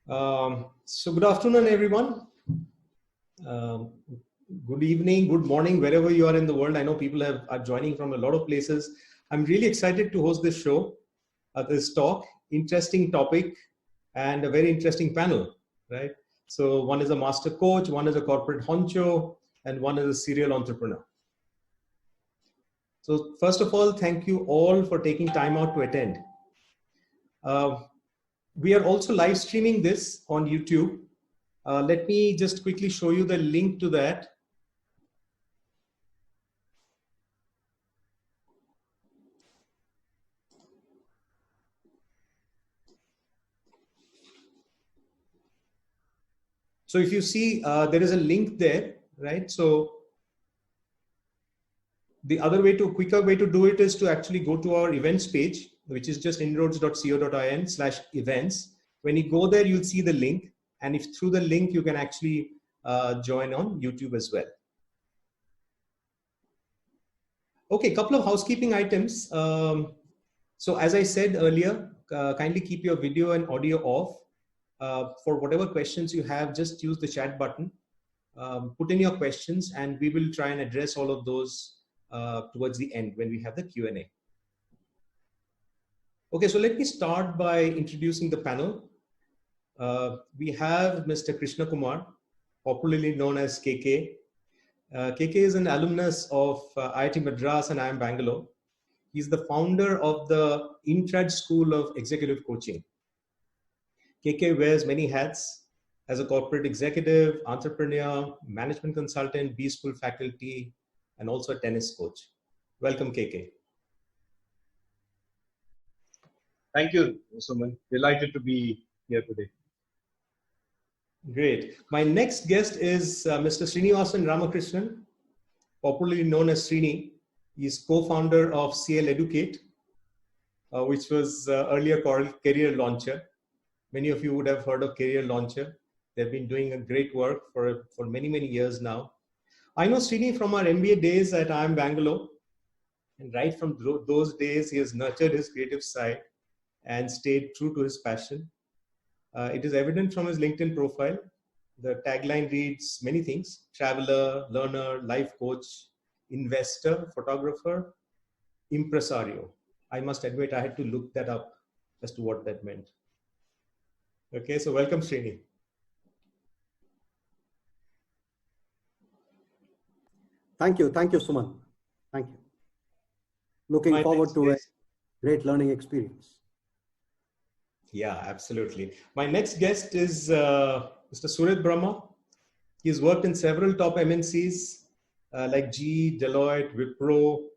So good afternoon, everyone. Um, Good evening, good morning, wherever you are in the world. I know people are joining from a lot of places. I'm really excited to host this show, this talk, interesting topic, and a very interesting panel, right? So one is a master coach, one is a corporate honcho, and one is a serial entrepreneur. So first of all, thank you all for taking time out to attend. We are also live streaming this on YouTube. Let me just quickly show you the link to that. So if you see, there is a link there, right? So the quicker way to do it is to actually go to our events page, which is just inroads.co.in/events. When you go there, you'll see the link. And if through the link, you can actually join on YouTube as well. Okay, a couple of housekeeping items. So as I said earlier, kindly keep your video and audio off. For whatever questions you have, just use the chat button. Put in your questions and we will try and address all of those towards the end when we have the Q&A. Okay, so let me start by introducing the panel. We have Mr. Krishna Kumar, popularly known as KK. KK is an alumnus of IIT Madras and IIM Bangalore. He's the founder of the Intrad School of Executive Coaching. KK wears many hats as a corporate executive, entrepreneur, management consultant, B School faculty, and also a tennis coach. Welcome, KK. Thank you, Suman. Delighted to be here today. Great. My next guest is Mr. Srinivasan Ramakrishnan, popularly known as Srini. He's co-founder of CL Educate, which was earlier called Career Launcher. Many of you would have heard of Career Launcher. They've been doing a great work for many, many years now. I know Srini from our MBA days at IIM Bangalore. And right from those days, he has nurtured his creative side and stayed true to his passion. It is evident from his LinkedIn profile. The tagline reads many things: traveler, learner, life coach, investor, photographer, impresario. I must admit, I had to look that up as to what that meant. Okay, so welcome, Srini. Thank you, Suman. Thank you. Looking forward to a great learning experience. Yeah, absolutely. My next guest is Mr. Surit Brahma. He's worked in several top MNCs like GE, Deloitte, Wipro.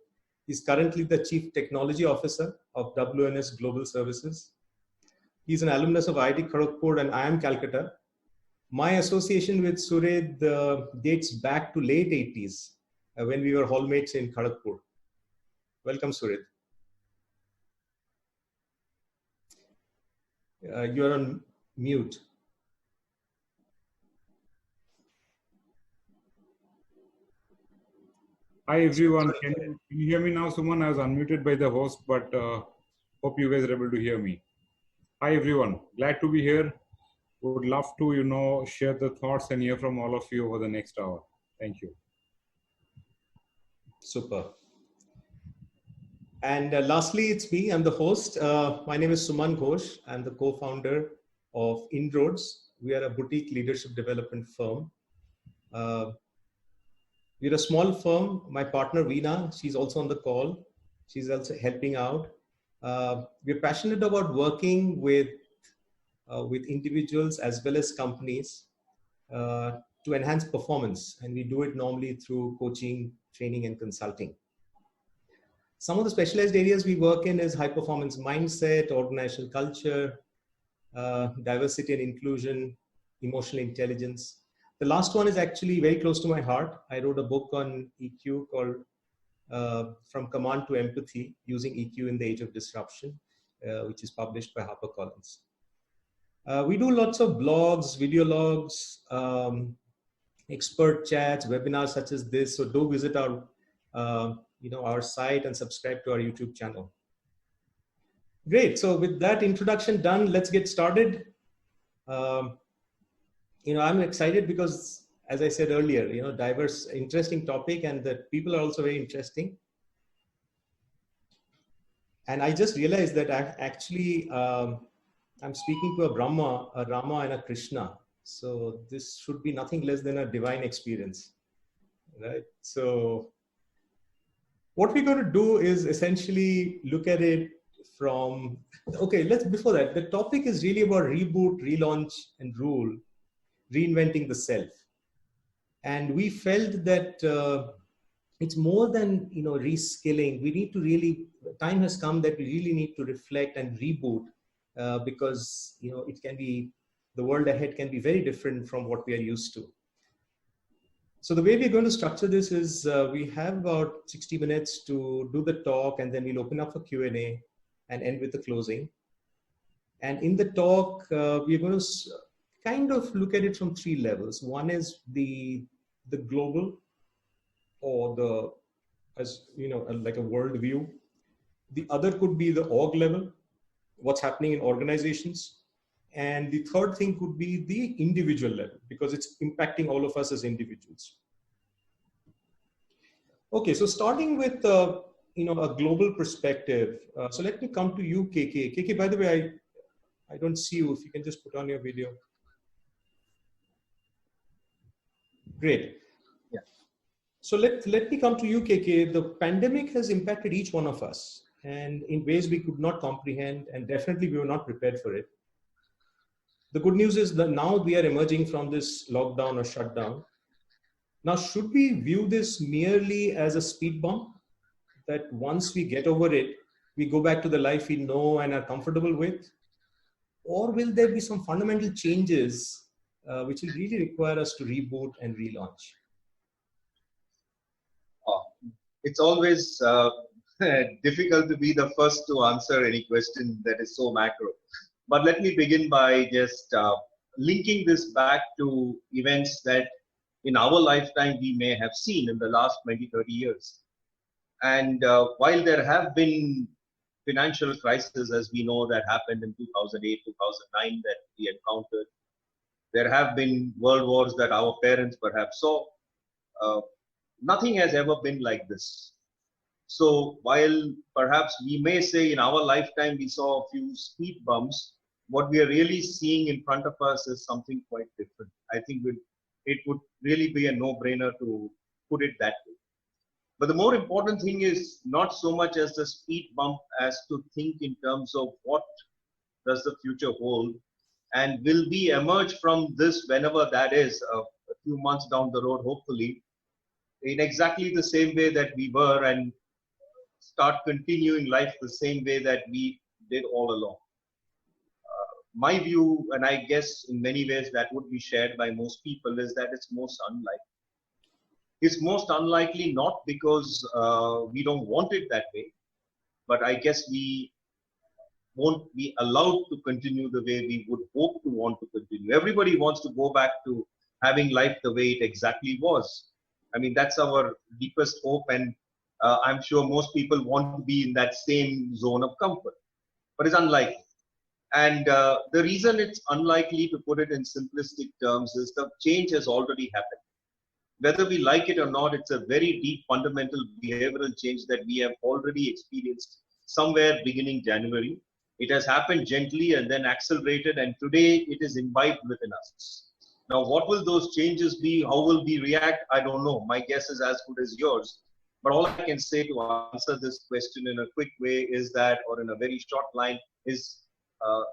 He's currently the Chief Technology Officer of WNS Global Services. He's an alumnus of IIT Kharagpur and IIM Calcutta. My association with Surit dates back to late 80s when we were hallmates in Kharagpur. Welcome, Surit. You're on mute. Hi everyone, can you hear me now? Suman, I was unmuted by the host, but hope you guys are able to hear me. Hi everyone, glad to be here. Would love to, share the thoughts and hear from all of you over the next hour. Thank you. Super. And lastly, it's me. I'm the host. My name is Suman Ghosh. I'm the co-founder of Inroads. We are a boutique leadership development firm. We're a small firm. My partner, Veena, she's also on the call. She's also helping out. We're passionate about working with individuals as well as companies to enhance performance. And we do it normally through coaching, training, and consulting. Some of the specialized areas we work in is high performance mindset, organizational culture, diversity and inclusion, emotional intelligence. The last one is actually very close to my heart. I wrote a book on EQ called From Command to Empathy, using EQ in the Age of Disruption, which is published by HarperCollins. We do lots of blogs, video logs, expert chats, webinars such as this. So do visit our our site and subscribe to our YouTube channel. Great. So with that introduction done, let's get started. I'm excited because, as I said earlier, diverse, interesting topic, and the people are also very interesting. And I just realized that I'm speaking to a Brahma, a Rama, and a Krishna. So this should be nothing less than a divine experience, right? So what we're going to do is essentially look at it from, before that, the topic is really about reboot, relaunch, and rule, reinventing the self. And we felt that it's more than, reskilling. We need to really, time has come that we really need to reflect and reboot because, it can be, the world ahead can be very different from what we are used to. So the way we're going to structure this is we have about 60 minutes to do the talk, and then we'll open up for Q&A and end with the closing. And in the talk, we're going to kind of look at it from three levels. One is the global, or like a world view. The other could be the org level, what's happening in organizations. And the third thing could be the individual level, because it's impacting all of us as individuals. Okay, so starting with a global perspective. So let me come to you, KK. KK, by the way, I don't see you. If you can just put on your video. Great. Yeah. So let me come to you, KK. The pandemic has impacted each one of us, and in ways we could not comprehend, and definitely we were not prepared for it. The good news is that now we are emerging from this lockdown or shutdown. Now, should we view this merely as a speed bump, that once we get over it, we go back to the life we know and are comfortable with? Or will there be some fundamental changes which will really require us to reboot and relaunch? It's always difficult to be the first to answer any question that is so macro. But let me begin by just linking this back to events that in our lifetime we may have seen in the last 20, 30 years. And while there have been financial crises, as we know, that happened in 2008, 2009 that we encountered, there have been world wars that our parents perhaps saw. Nothing has ever been like this. So while perhaps we may say in our lifetime we saw a few speed bumps, what we are really seeing in front of us is something quite different. I think it would really be a no-brainer to put it that way. But the more important thing is not so much as the speed bump as to think in terms of what does the future hold, and will we emerge from this, whenever that is, a few months down the road, hopefully, in exactly the same way that we were, and start continuing life the same way that we did all along. My view, and I guess in many ways that would be shared by most people, is that it's most unlikely. It's most unlikely not because we don't want it that way, but I guess we won't be allowed to continue the way we would hope to want to continue. Everybody wants to go back to having life the way it exactly was. I mean, that's our deepest hope, and I'm sure most people want to be in that same zone of comfort, but it's unlikely. And the reason it's unlikely, to put it in simplistic terms, is the change has already happened. Whether we like it or not, it's a very deep fundamental behavioral change that we have already experienced somewhere beginning January. It has happened gently and then accelerated, and today it is imbibed within us. Now, what will those changes be? How will we react? I don't know. My guess is as good as yours. But all I can say to answer this question in a quick way is that, or in a very short line, is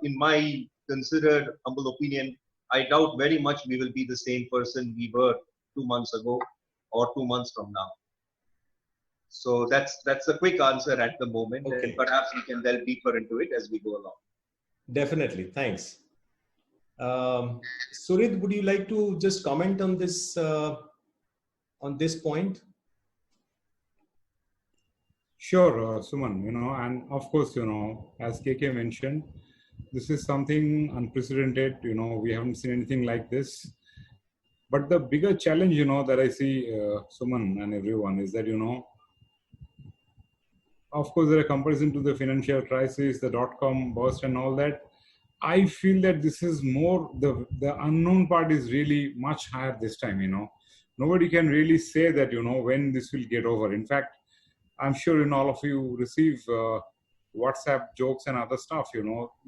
in my considered humble opinion, I doubt very much we will be the same person we were 2 months ago or 2 months from now. So that's a quick answer at the moment, okay. And perhaps we can delve deeper into it as we go along. Definitely, thanks. Surit, would you like to just comment on this point? Sure, Suman, and of course, as KK mentioned, this is something unprecedented, we haven't seen anything like this. But the bigger challenge, that I see, Suman and everyone, is that, of course, there are comparison to the financial crisis, the dot-com burst and all that. I feel that this is more, the unknown part is really much higher this time, Nobody can really say that, when this will get over. In fact, I'm sure, all of you receive WhatsApp jokes and other stuff,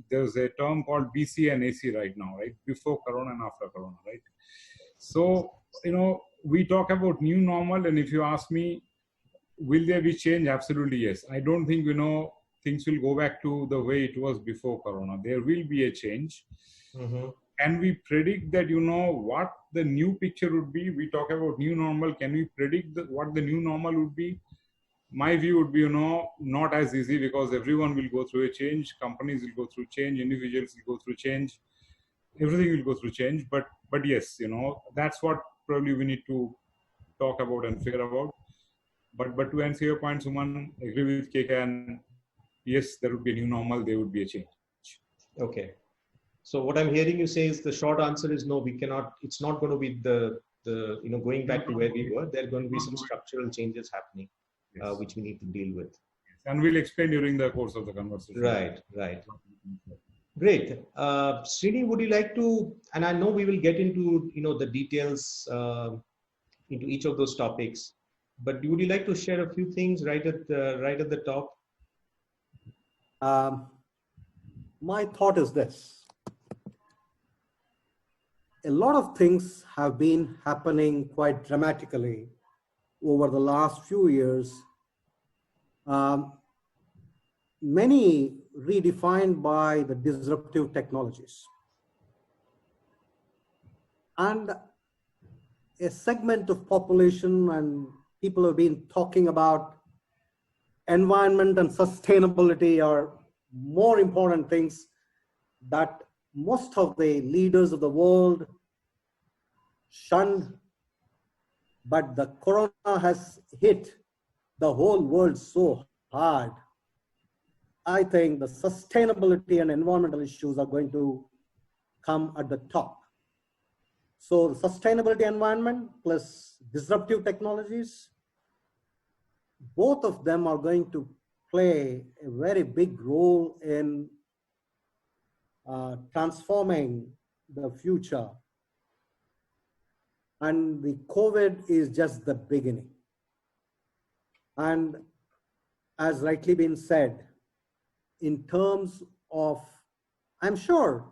There's a term called BC and AC right now, right? Before Corona and after Corona, right? So, we talk about new normal, and if you ask me, will there be change? Absolutely, yes. I don't think, things will go back to the way it was before Corona. There will be a change. Mm-hmm. Can we predict that, what the new picture would be? We talk about new normal. Can we predict what the new normal would be? My view would be, not as easy, because everyone will go through a change. Companies will go through change. Individuals will go through change. Everything will go through change. But yes, that's what probably we need to talk about and figure out. But to answer your point, Suman, agree with KK, and yes, there would be a new normal. There would be a change. Okay. So what I'm hearing you say is the short answer is no, we cannot. It's not going to be the going back to where we were. There are going to be some structural changes happening, Yes. which we need to deal with. And we'll explain during the course of the conversation. Right. Great. Srini, would you like to, and I know we will get into, the details into each of those topics, but would you like to share a few things right at the top? My thought is this. A lot of things have been happening quite dramatically over the last few years. Many redefined by the disruptive technologies. And a segment of population and people have been talking about environment and sustainability are more important things that most of the leaders of the world shunned, but the corona has hit the whole world so hard. I think the sustainability and environmental issues are going to come at the top. So the sustainability environment plus disruptive technologies, both of them are going to play a very big role in transforming the future. And the COVID is just the beginning. And as rightly been said, in terms of, I'm sure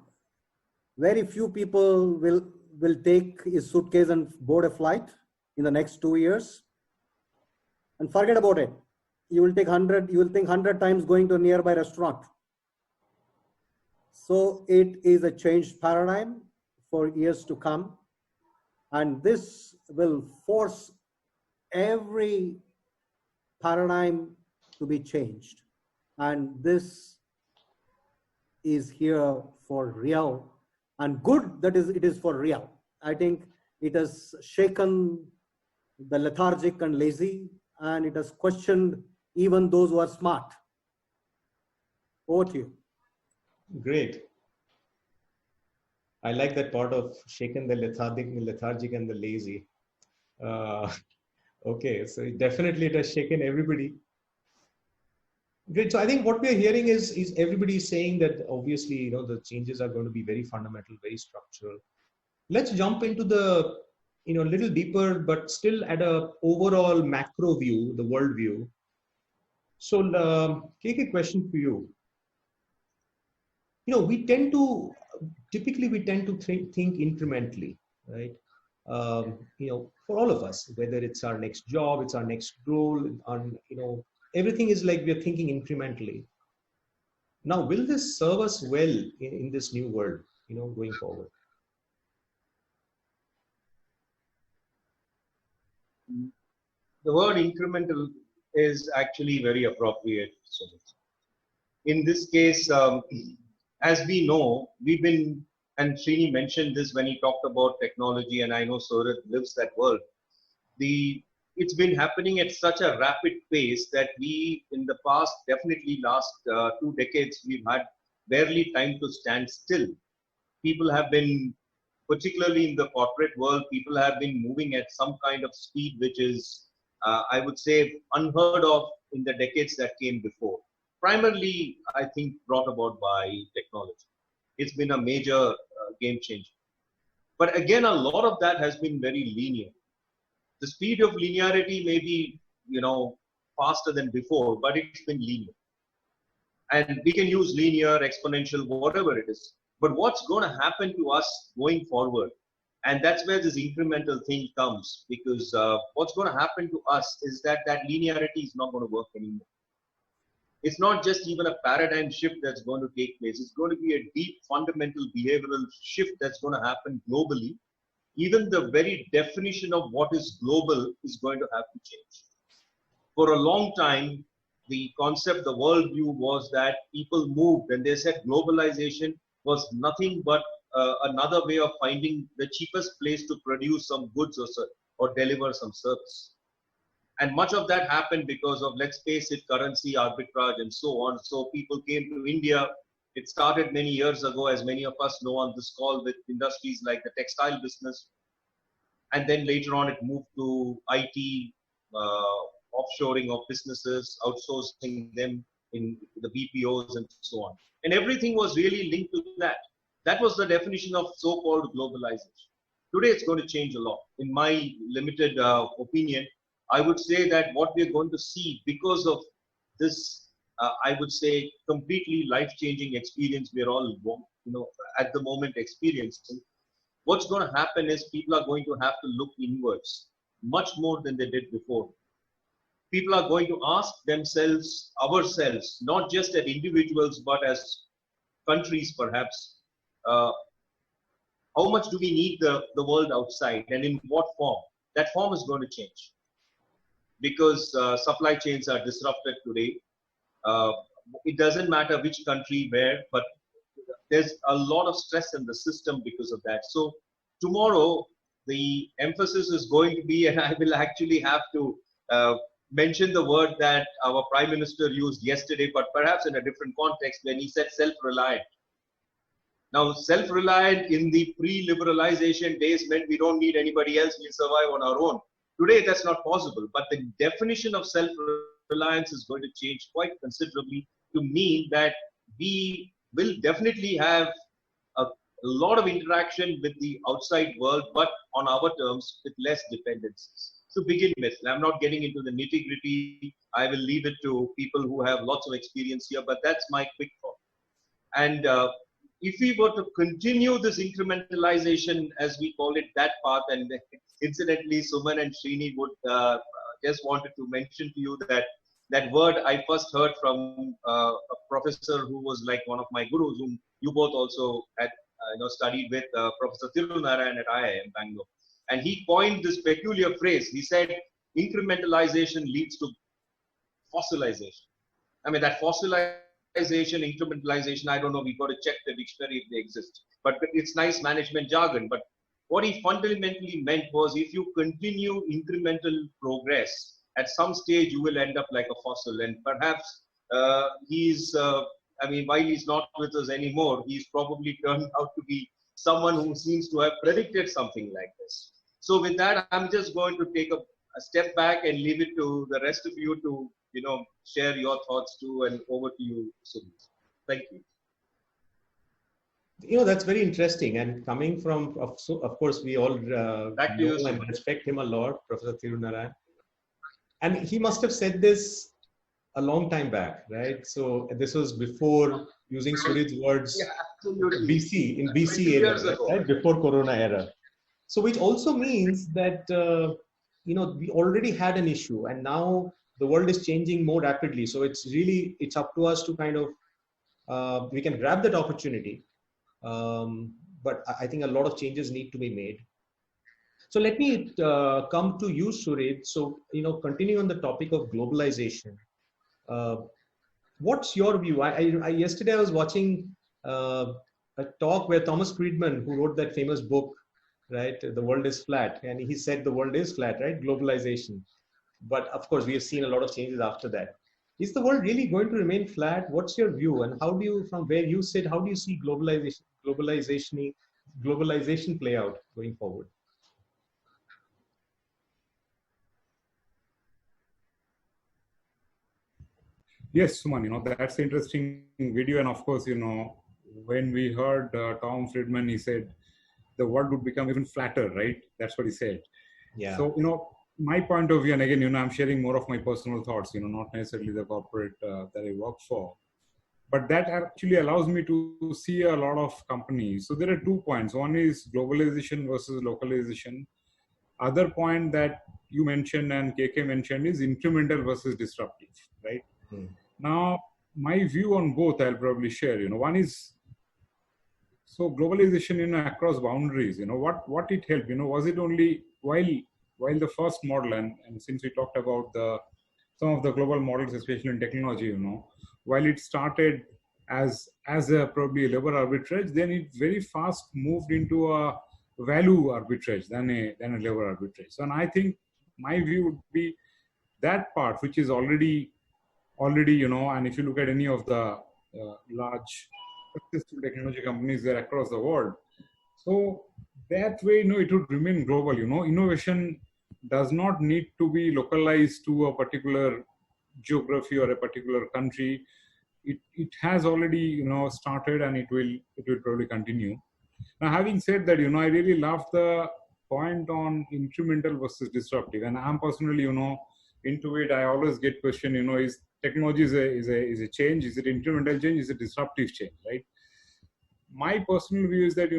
very few people will take his suitcase and board a flight in the next 2 years and forget about it. You will think 100 times going to a nearby restaurant. So it is a changed paradigm for years to come. And this will force every paradigm to be changed. And this is here for real, and good that it is for real. I think it has shaken the lethargic and lazy, and it has questioned even those who are smart. Over to you. Great. I like that part of shaken the lethargic and the lazy. Okay, so it has shaken everybody. Great. So I think what we are hearing is everybody saying that obviously, the changes are going to be very fundamental, very structural. Let's jump into the, little deeper, but still at a overall macro view, the world view. So, KK, question for you. We tend to think incrementally, right? For all of us, whether it's our next job, it's our next role, everything is like we're thinking incrementally. Now, will this serve us well in this new world, going forward? The word incremental is actually very appropriate. So in this case, as we know, and Srini mentioned this when he talked about technology, and I know Saurabh lives that world. It's been happening at such a rapid pace that we, in the past, definitely last 2 decades, we've had barely time to stand still. People have been, particularly in the corporate world, people have been moving at some kind of speed which is, I would say, unheard of in the decades that came before. Primarily, I think, brought about by technology. it's been a major game changer. But again, a lot of that has been very linear. The speed of linearity may be, faster than before, but it's been linear. And we can use linear, exponential, whatever it is. But what's going to happen to us going forward? And that's where this incremental thing comes, because what's going to happen to us is that linearity is not going to work anymore. It's not just even a paradigm shift that's going to take place. It's going to be a deep fundamental behavioral shift that's going to happen globally. Even the very definition of what is global is going to have to change. For a long time, the concept, the worldview was that people moved, and they said globalization was nothing but another way of finding the cheapest place to produce some goods or deliver some service. And much of that happened because of, let's face it, currency arbitrage and so on. So people came to India. It started many years ago, as many of us know on this call, with industries like the textile business. And then later on, it moved to IT, offshoring of businesses, outsourcing them in the BPOs and so on. And everything was really linked to that. That was the definition of so-called globalization. Today, it's going to change a lot. In my limited opinion, I would say that what we're going to see because of this, I would say, completely life-changing experience we're all, at the moment experiencing, what's going to happen is people are going to have to look inwards much more than they did before. People are going to ask themselves, ourselves, not just as individuals, but as countries perhaps, how much do we need the world outside, and in what form? That form is going to change. Because supply chains are disrupted today. It doesn't matter which country, where, but there's a lot of stress in the system because of that. So tomorrow, the emphasis is going to be, and I will actually have to mention the word that our Prime Minister used yesterday, but perhaps in a different context, when he said self-reliant. Now, self-reliant in the pre-liberalization days meant we don't need anybody else, we'll survive on our own. Today, that's not possible, but the definition of self-reliance is going to change quite considerably to mean that we will definitely have a lot of interaction with the outside world, but on our terms with less dependencies. To begin with, I'm not getting into the nitty-gritty. I will leave it to people who have lots of experience here, but that's my quick thought. And if we were to continue this incrementalization, as we call it, that path, and incidentally, Suman and Srini would just wanted to mention to you that word I first heard from a professor who was like one of my gurus, whom you both also had studied with, Professor Tirunarayan at IIM Bangalore. And he coined this peculiar phrase. He said, incrementalization leads to fossilization. I mean, that fossilization, incrementalization, I don't know, we've got to check the dictionary if they exist. But it's nice management jargon. But what he fundamentally meant was, if you continue incremental progress, at some stage you will end up like a fossil. And perhaps while he's not with us anymore, he's probably turned out to be someone who seems to have predicted something like this. So with that, I'm just going to take a step back and leave it to the rest of you to, share your thoughts too, and over to you, Sudhir. Thank you. That's very interesting. And coming from, of course, we all know and respect him a lot, Professor Tirunarayan. And he must have said this a long time back, right? So this was before, using Surya's words, in BC era, right? Before Corona era. So which also means that, we already had an issue, and now the world is changing more rapidly. So it's up to us to kind of, we can grab that opportunity. But I think a lot of changes need to be made. So let me come to you, Surit. So, continue on the topic of globalization. What's your view? Yesterday I was watching a talk where Thomas Friedman, who wrote that famous book, right, The World is Flat, and he said the world is flat, right, globalization. But of course, we have seen a lot of changes after that. Is the world really going to remain flat? What's your view, and how do you, from where you sit, how do you see globalization play out going forward? Yes, Suman, that's an interesting video. And of course, when we heard Tom Friedman, he said the world would become even flatter, right? That's what he said. Yeah. So, my point of view, and again, I'm sharing more of my personal thoughts, not necessarily the corporate that I work for. But that actually allows me to see a lot of companies. So there are 2 points. One is globalization versus localization. Other point that you mentioned and KK mentioned is incremental versus disruptive, right? Now, my view on both, I'll probably share. One is, so globalization, across boundaries, what it helped, was it only while the first model, and since we talked about some of the global models, especially in technology, while it started as a probably a labor arbitrage, then it very fast moved into a value arbitrage than a labor arbitrage. So, and I think my view would be that part, which is already, and if you look at any of the large successful technology companies there across the world, so that way, it would remain global. Innovation does not need to be localized to a particular geography or a particular country. It has already, started, and it will probably continue. Now, having said that, I really love the point on incremental versus disruptive, and I'm personally, into it. I always get questioned, is technology is a change? Is it incremental change? Is it disruptive change? Right? My personal view is that,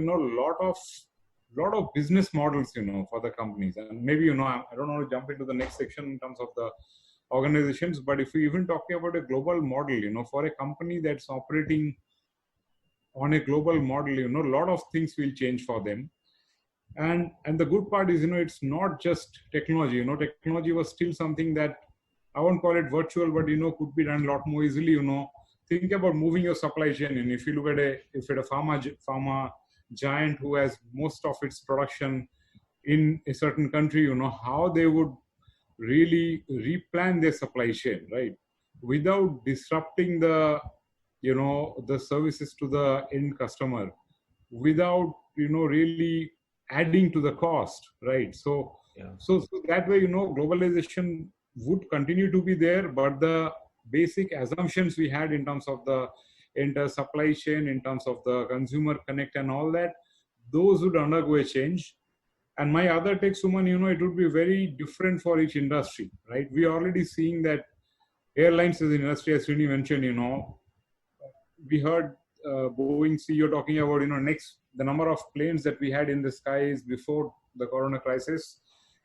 lot of business models, for the companies, and maybe, I don't want to jump into the next section in terms of the organizations, but if we even talking about a global model, for a company that's operating on a global model, a lot of things will change for them. And the good part is, it's not just technology. Technology was still something that I won't call it virtual, but could be done a lot more easily. Think about moving your supply chain, and if you look at a pharma giant who has most of its production in a certain country, how they would really replan their supply chain, right, without disrupting the services to the end customer, without really adding to the cost, right? So, so that way, globalization would continue to be there, but the basic assumptions we had in terms of the entire supply chain, in terms of the consumer connect and all that, those would undergo a change. And my other take, Suman, it would be very different for each industry, right? We are already seeing that airlines as an industry, as Srini mentioned, we heard Boeing CEO talking about, the number of planes that we had in the skies before the corona crisis.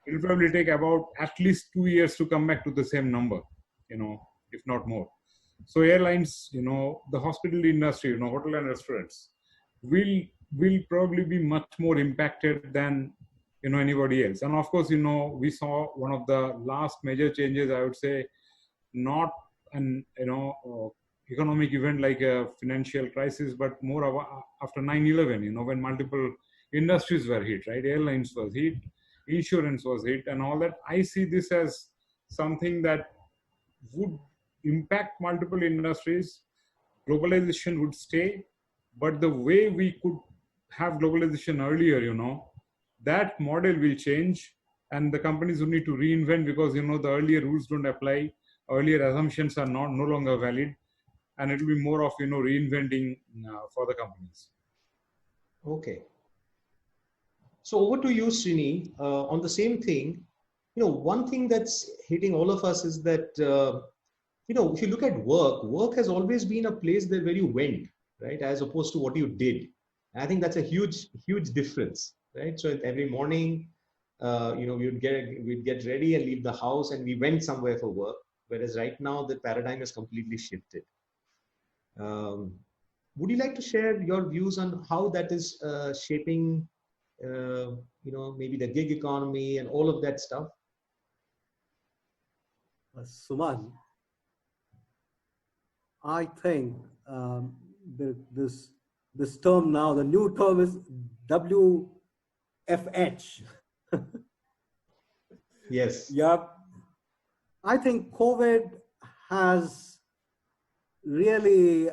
It will probably take about at least 2 years to come back to the same number, if not more. So airlines, the hospitality industry, hotel and restaurants will probably be much more impacted than, anybody else. And of course, we saw one of the last major changes, I would say, not an, economic event like a financial crisis, but more of after 9/11, when multiple industries were hit, right? Airlines was hit, insurance was hit, and all that. I see this as something that would impact multiple industries. Globalization would stay, but the way we could have globalization earlier, that model will change, and the companies will need to reinvent because, the earlier rules don't apply, earlier assumptions are no longer valid, and it will be more of, reinventing for the companies. Okay. So over to you, Srini. On the same thing, one thing that's hitting all of us is that, if you look at work has always been a place where you went, right, as opposed to what you did. And I think that's a huge difference, right? So every morning, we'd get ready and leave the house, and we went somewhere for work. Whereas right now, the paradigm has completely shifted. Would you like to share your views on how that is shaping, maybe the gig economy and all of that stuff? Suman, I think this term now, the new term is WFH. Yes. Yeah. I think COVID has really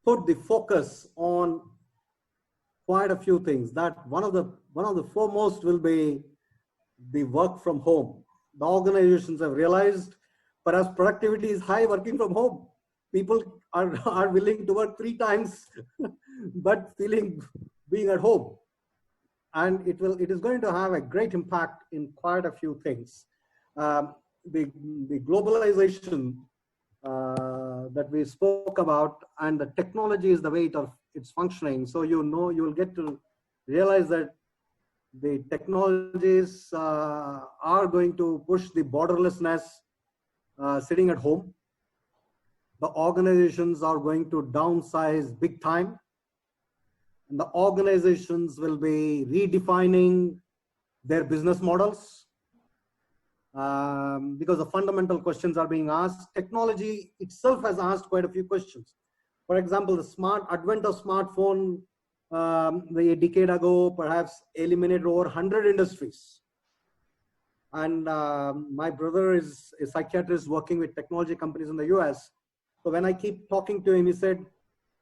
put the focus on quite a few things. That one of the foremost will be the work from home. The organizations have realized, perhaps productivity is high working from home. People are willing to work 3 times, but being at home. And it is going to have a great impact in quite a few things. The globalization that we spoke about, and the technology is the way it's functioning. So you'll get to realize that the technologies are going to push the borderlessness sitting at home. The organizations are going to downsize big time. And the organizations will be redefining their business models because the fundamental questions are being asked. Technology itself has asked quite a few questions. For example, the advent of smartphone a decade ago perhaps eliminated over 100 industries. And my brother is a psychiatrist working with technology companies in the US. So when I keep talking to him, he said,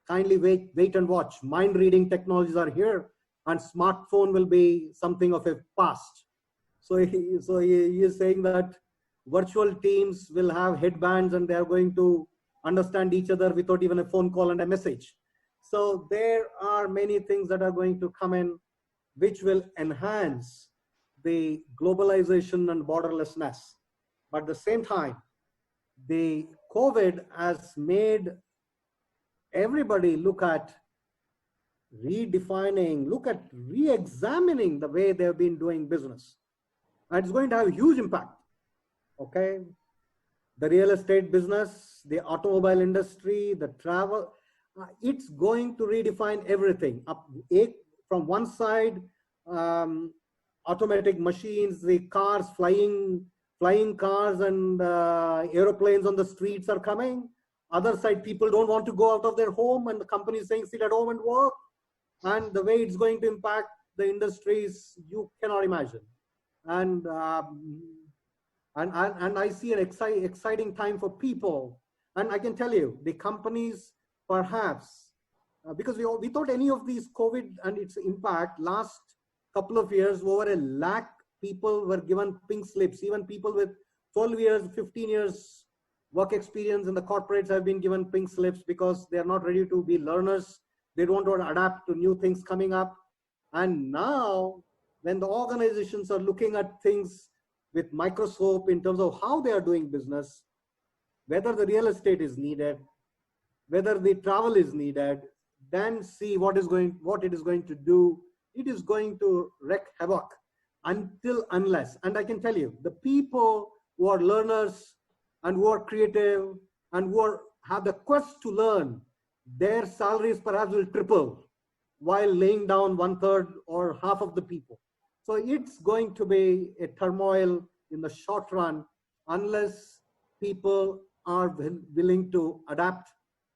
kindly wait and watch. Mind reading technologies are here, and smartphone will be something of a past. So he is saying that virtual teams will have headbands and they are going to understand each other without even a phone call and a message. So there are many things that are going to come in which will enhance the globalization and borderlessness. But at the same time, the COVID has made everybody look at redefining, look at re-examining the way they've been doing business. And it's going to have a huge impact, okay? The real estate business, the automobile industry, the travel, it's going to redefine everything. From one side, automatic machines, the cars, flying cars and aeroplanes on the streets are coming. Other side, people don't want to go out of their home, and the company is saying sit at home and work. And the way it's going to impact the industries, you cannot imagine. And I see an exciting time for people. And I can tell you, the companies perhaps, because we thought any of these COVID and its impact, last couple of years, over 1 lakh people were given pink slips. Even people with 12 years, 15 years work experience in the corporates have been given pink slips because they are not ready to be learners. They don't want to adapt to new things coming up. And now, when the organizations are looking at things with microscope in terms of how they are doing business, whether the real estate is needed, whether the travel is needed, then see what it is going to do. It is going to wreak havoc unless, and I can tell you, the people who are learners and who are creative and who have the quest to learn, their salaries perhaps will triple while laying down 1/3 or half of the people. So it's going to be a turmoil in the short run unless people are willing to adapt,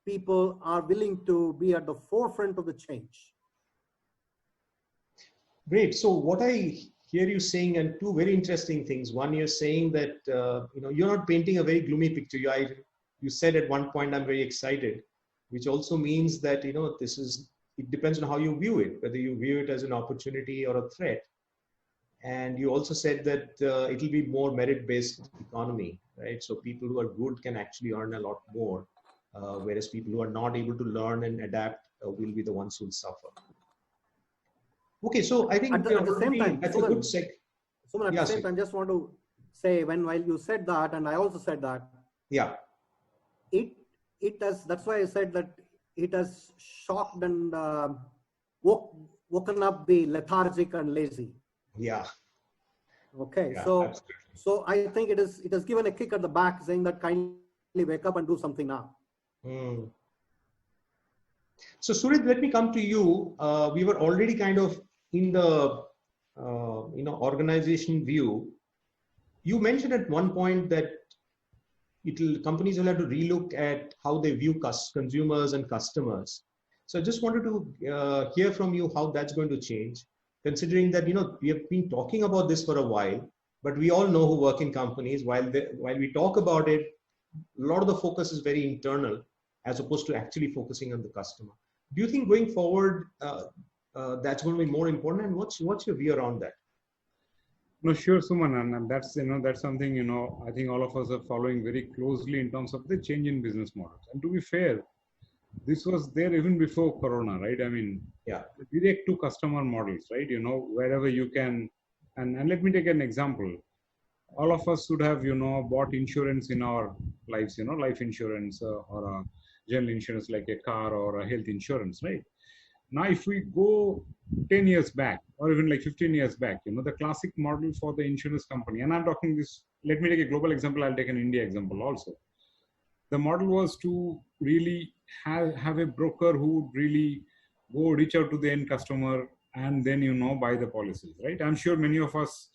people are willing to be at the forefront of the change. Great. So what I hear you saying, and two very interesting things. One, you're saying that you're not painting a very gloomy picture. You said at one point, I'm very excited, which also means that it depends on how you view it, whether you view it as an opportunity or a threat. And you also said that it will be more merit-based economy, right? So people who are good can actually earn a lot more, whereas people who are not able to learn and adapt will be the ones who will suffer. Okay, so I think at the same time, that's a good sec. So at the same time, just want to say, while you said that, and I also said that, yeah, it has. That's why I said that it has shocked and woken up the lethargic and lazy. Yeah. Okay. Yeah, so absolutely. So I think it has given a kick at the back, saying that kindly wake up and do something now. So Surit, let me come to you. We were already kind of in the organization view. You mentioned at one point that companies will have to relook at how they view consumers and customers. So I just wanted to hear from you how that's going to change, considering that we have been talking about this for a while, but we all know who work in companies. While we talk about it, a lot of the focus is very internal, as opposed to actually focusing on the customer. Do you think going forward that's going to be more important, and what's your view around that? No, sure, Suman, and that's that's something I think all of us are following very closely in terms of the change in business models. And to be fair, this was there even before Corona, right? I mean, Yeah. direct to customer models, right? Wherever you can, and let me take an example. All of us should have, bought insurance in our lives, life insurance or a general insurance like a car or a health insurance, right? Now, if we go 10 years back or even like 15 years back, the classic model for the insurance company, and I'm talking this, let me take a global example, I'll take an India example also. The model was to really have a broker who would really go reach out to the end customer and then, buy the policies, right? I'm sure many of us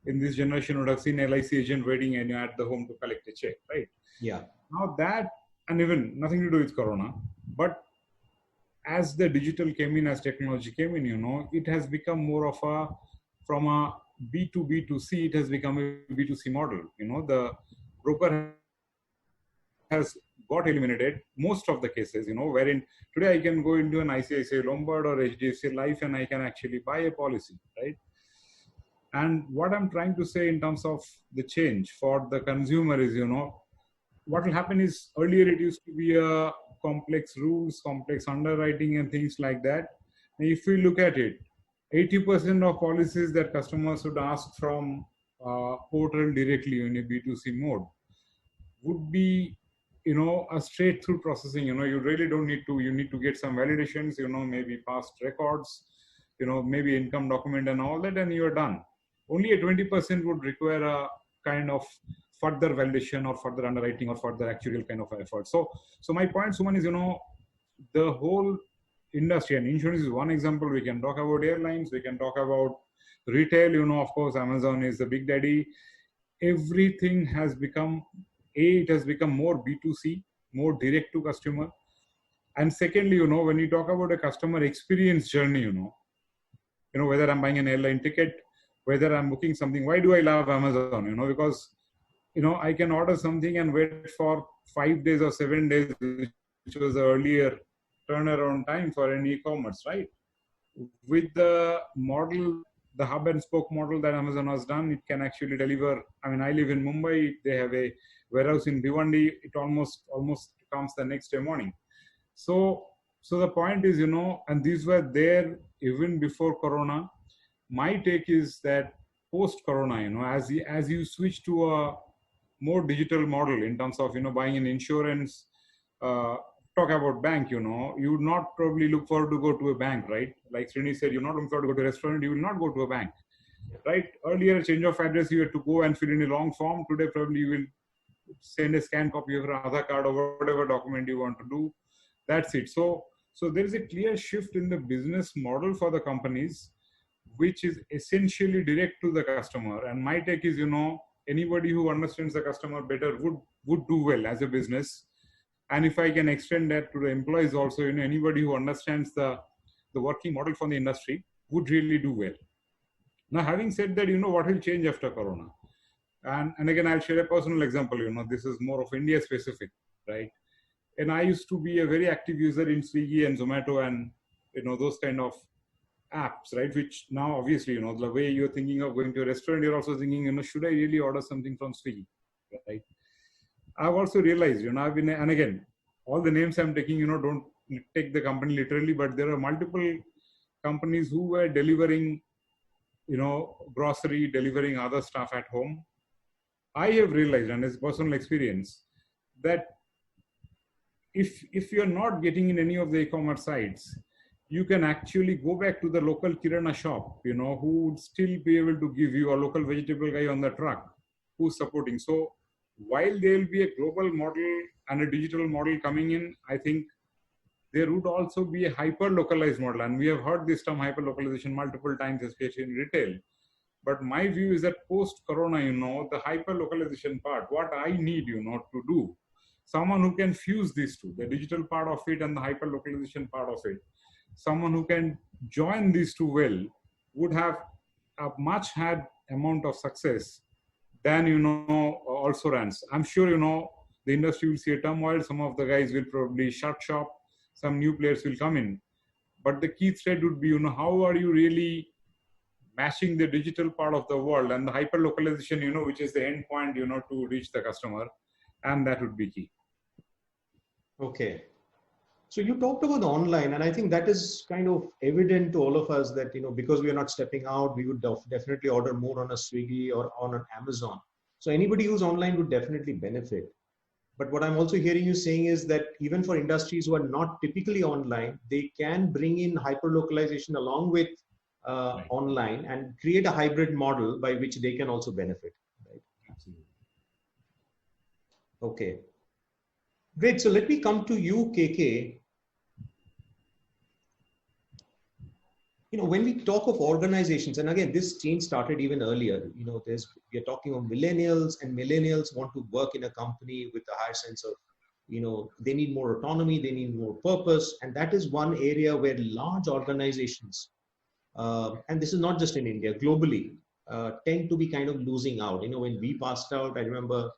in this generation would have seen LIC agent waiting and at the home to collect a check, right? Yeah. Now that, and even nothing to do with Corona, but as the digital came in, as technology came in, it has become more of from a B2B to C, it has become a B2C model. The broker has got eliminated most of the cases, wherein today I can go into an ICICI Lombard or HDFC Life and I can actually buy a policy, right? And what I'm trying to say in terms of the change for the consumer is, what will happen is earlier it used to be a complex rules, complex underwriting and things like that. And if we look at it, 80% of policies that customers would ask from portal directly in a B2C mode would be, a straight through processing. You really don't need to, you need to get some validations, maybe past records, maybe income document and all that, and you're done. Only a 20% would require a kind of further validation or further underwriting or further actuarial kind of effort. So my point, Suman, is, the whole industry, and insurance is one example. We can talk about airlines, we can talk about retail, of course, Amazon is the big daddy. Everything has become, it has become more B2C, more direct to customer. And secondly, when you talk about a customer experience journey, whether I'm buying an airline ticket, whether I'm booking something, why do I love Amazon? Because, I can order something and wait for 5 days or 7 days, which was the earlier turnaround time for an e-commerce, right? With the model, the hub and spoke model that Amazon has done, it can actually deliver. I mean, I live in Mumbai, they have a warehouse in Bhiwandi, it almost comes the next day morning. So the point is, and these were there even before Corona. My take is that post-Corona, as you switch to a more digital model in terms of, buying an insurance, talk about bank, you would not probably look forward to go to a bank, right? Like Srini said, you're not looking forward to go to a restaurant, you will not go to a bank, right? Earlier, change of address, you had to go and fill in a long form. Today, probably you will send a scanned copy of your Aadhaar card or whatever document you want to do. That's it. So there is a clear shift in the business model for the companies, which is essentially direct to the customer. And my take is, anybody who understands the customer better would do well as a business. And if I can extend that to the employees also, anybody who understands the working model for the industry would really do well. Now, having said that, what will change after Corona? And again, I'll share a personal example. This is more of India specific, right? And I used to be a very active user in Swiggy and Zomato and, those kind of apps, right? Which now, obviously, the way you're thinking of going to a restaurant, you're also thinking, should I really order something from Swiggy, right? I've also realized, I've been, and again, all the names I'm taking, don't take the company literally, but there are multiple companies who were delivering, grocery, delivering other stuff at home. I have realized, and it's personal experience, that if you're not getting in any of the e-commerce sites, you can actually go back to the local Kirana shop, who would still be able to give you a local vegetable guy on the truck who's supporting. So while there will be a global model and a digital model coming in, I think there would also be a hyper-localized model. And we have heard this term hyper-localization multiple times, especially in retail. But my view is that post-Corona, the hyper-localization part, what I need, to do, someone who can fuse these two, the digital part of it and the hyper-localization part of it, someone who can join these two well, would have a much had amount of success than, also runs. I'm sure, the industry will see a turmoil. Some of the guys will probably shut shop. Some new players will come in. But the key thread would be, how are you really matching the digital part of the world and the hyper localization, which is the end point, to reach the customer. And that would be key. Okay. So you talked about the online, and I think that is kind of evident to all of us that, because we are not stepping out, we would definitely order more on a Swiggy or on an Amazon. So anybody who's online would definitely benefit. But what I'm also hearing you saying is that even for industries who are not typically online, they can bring in hyper-localization along with online and create a hybrid model by which they can also benefit. Right? Absolutely. Okay. Great. So let me come to you, KK. When we talk of organizations, and again, this change started even earlier, we're talking of millennials, and millennials want to work in a company with a higher sense of, they need more autonomy, they need more purpose. And that is one area where large organizations, and this is not just in India, globally, tend to be kind of losing out. When we passed out, I remember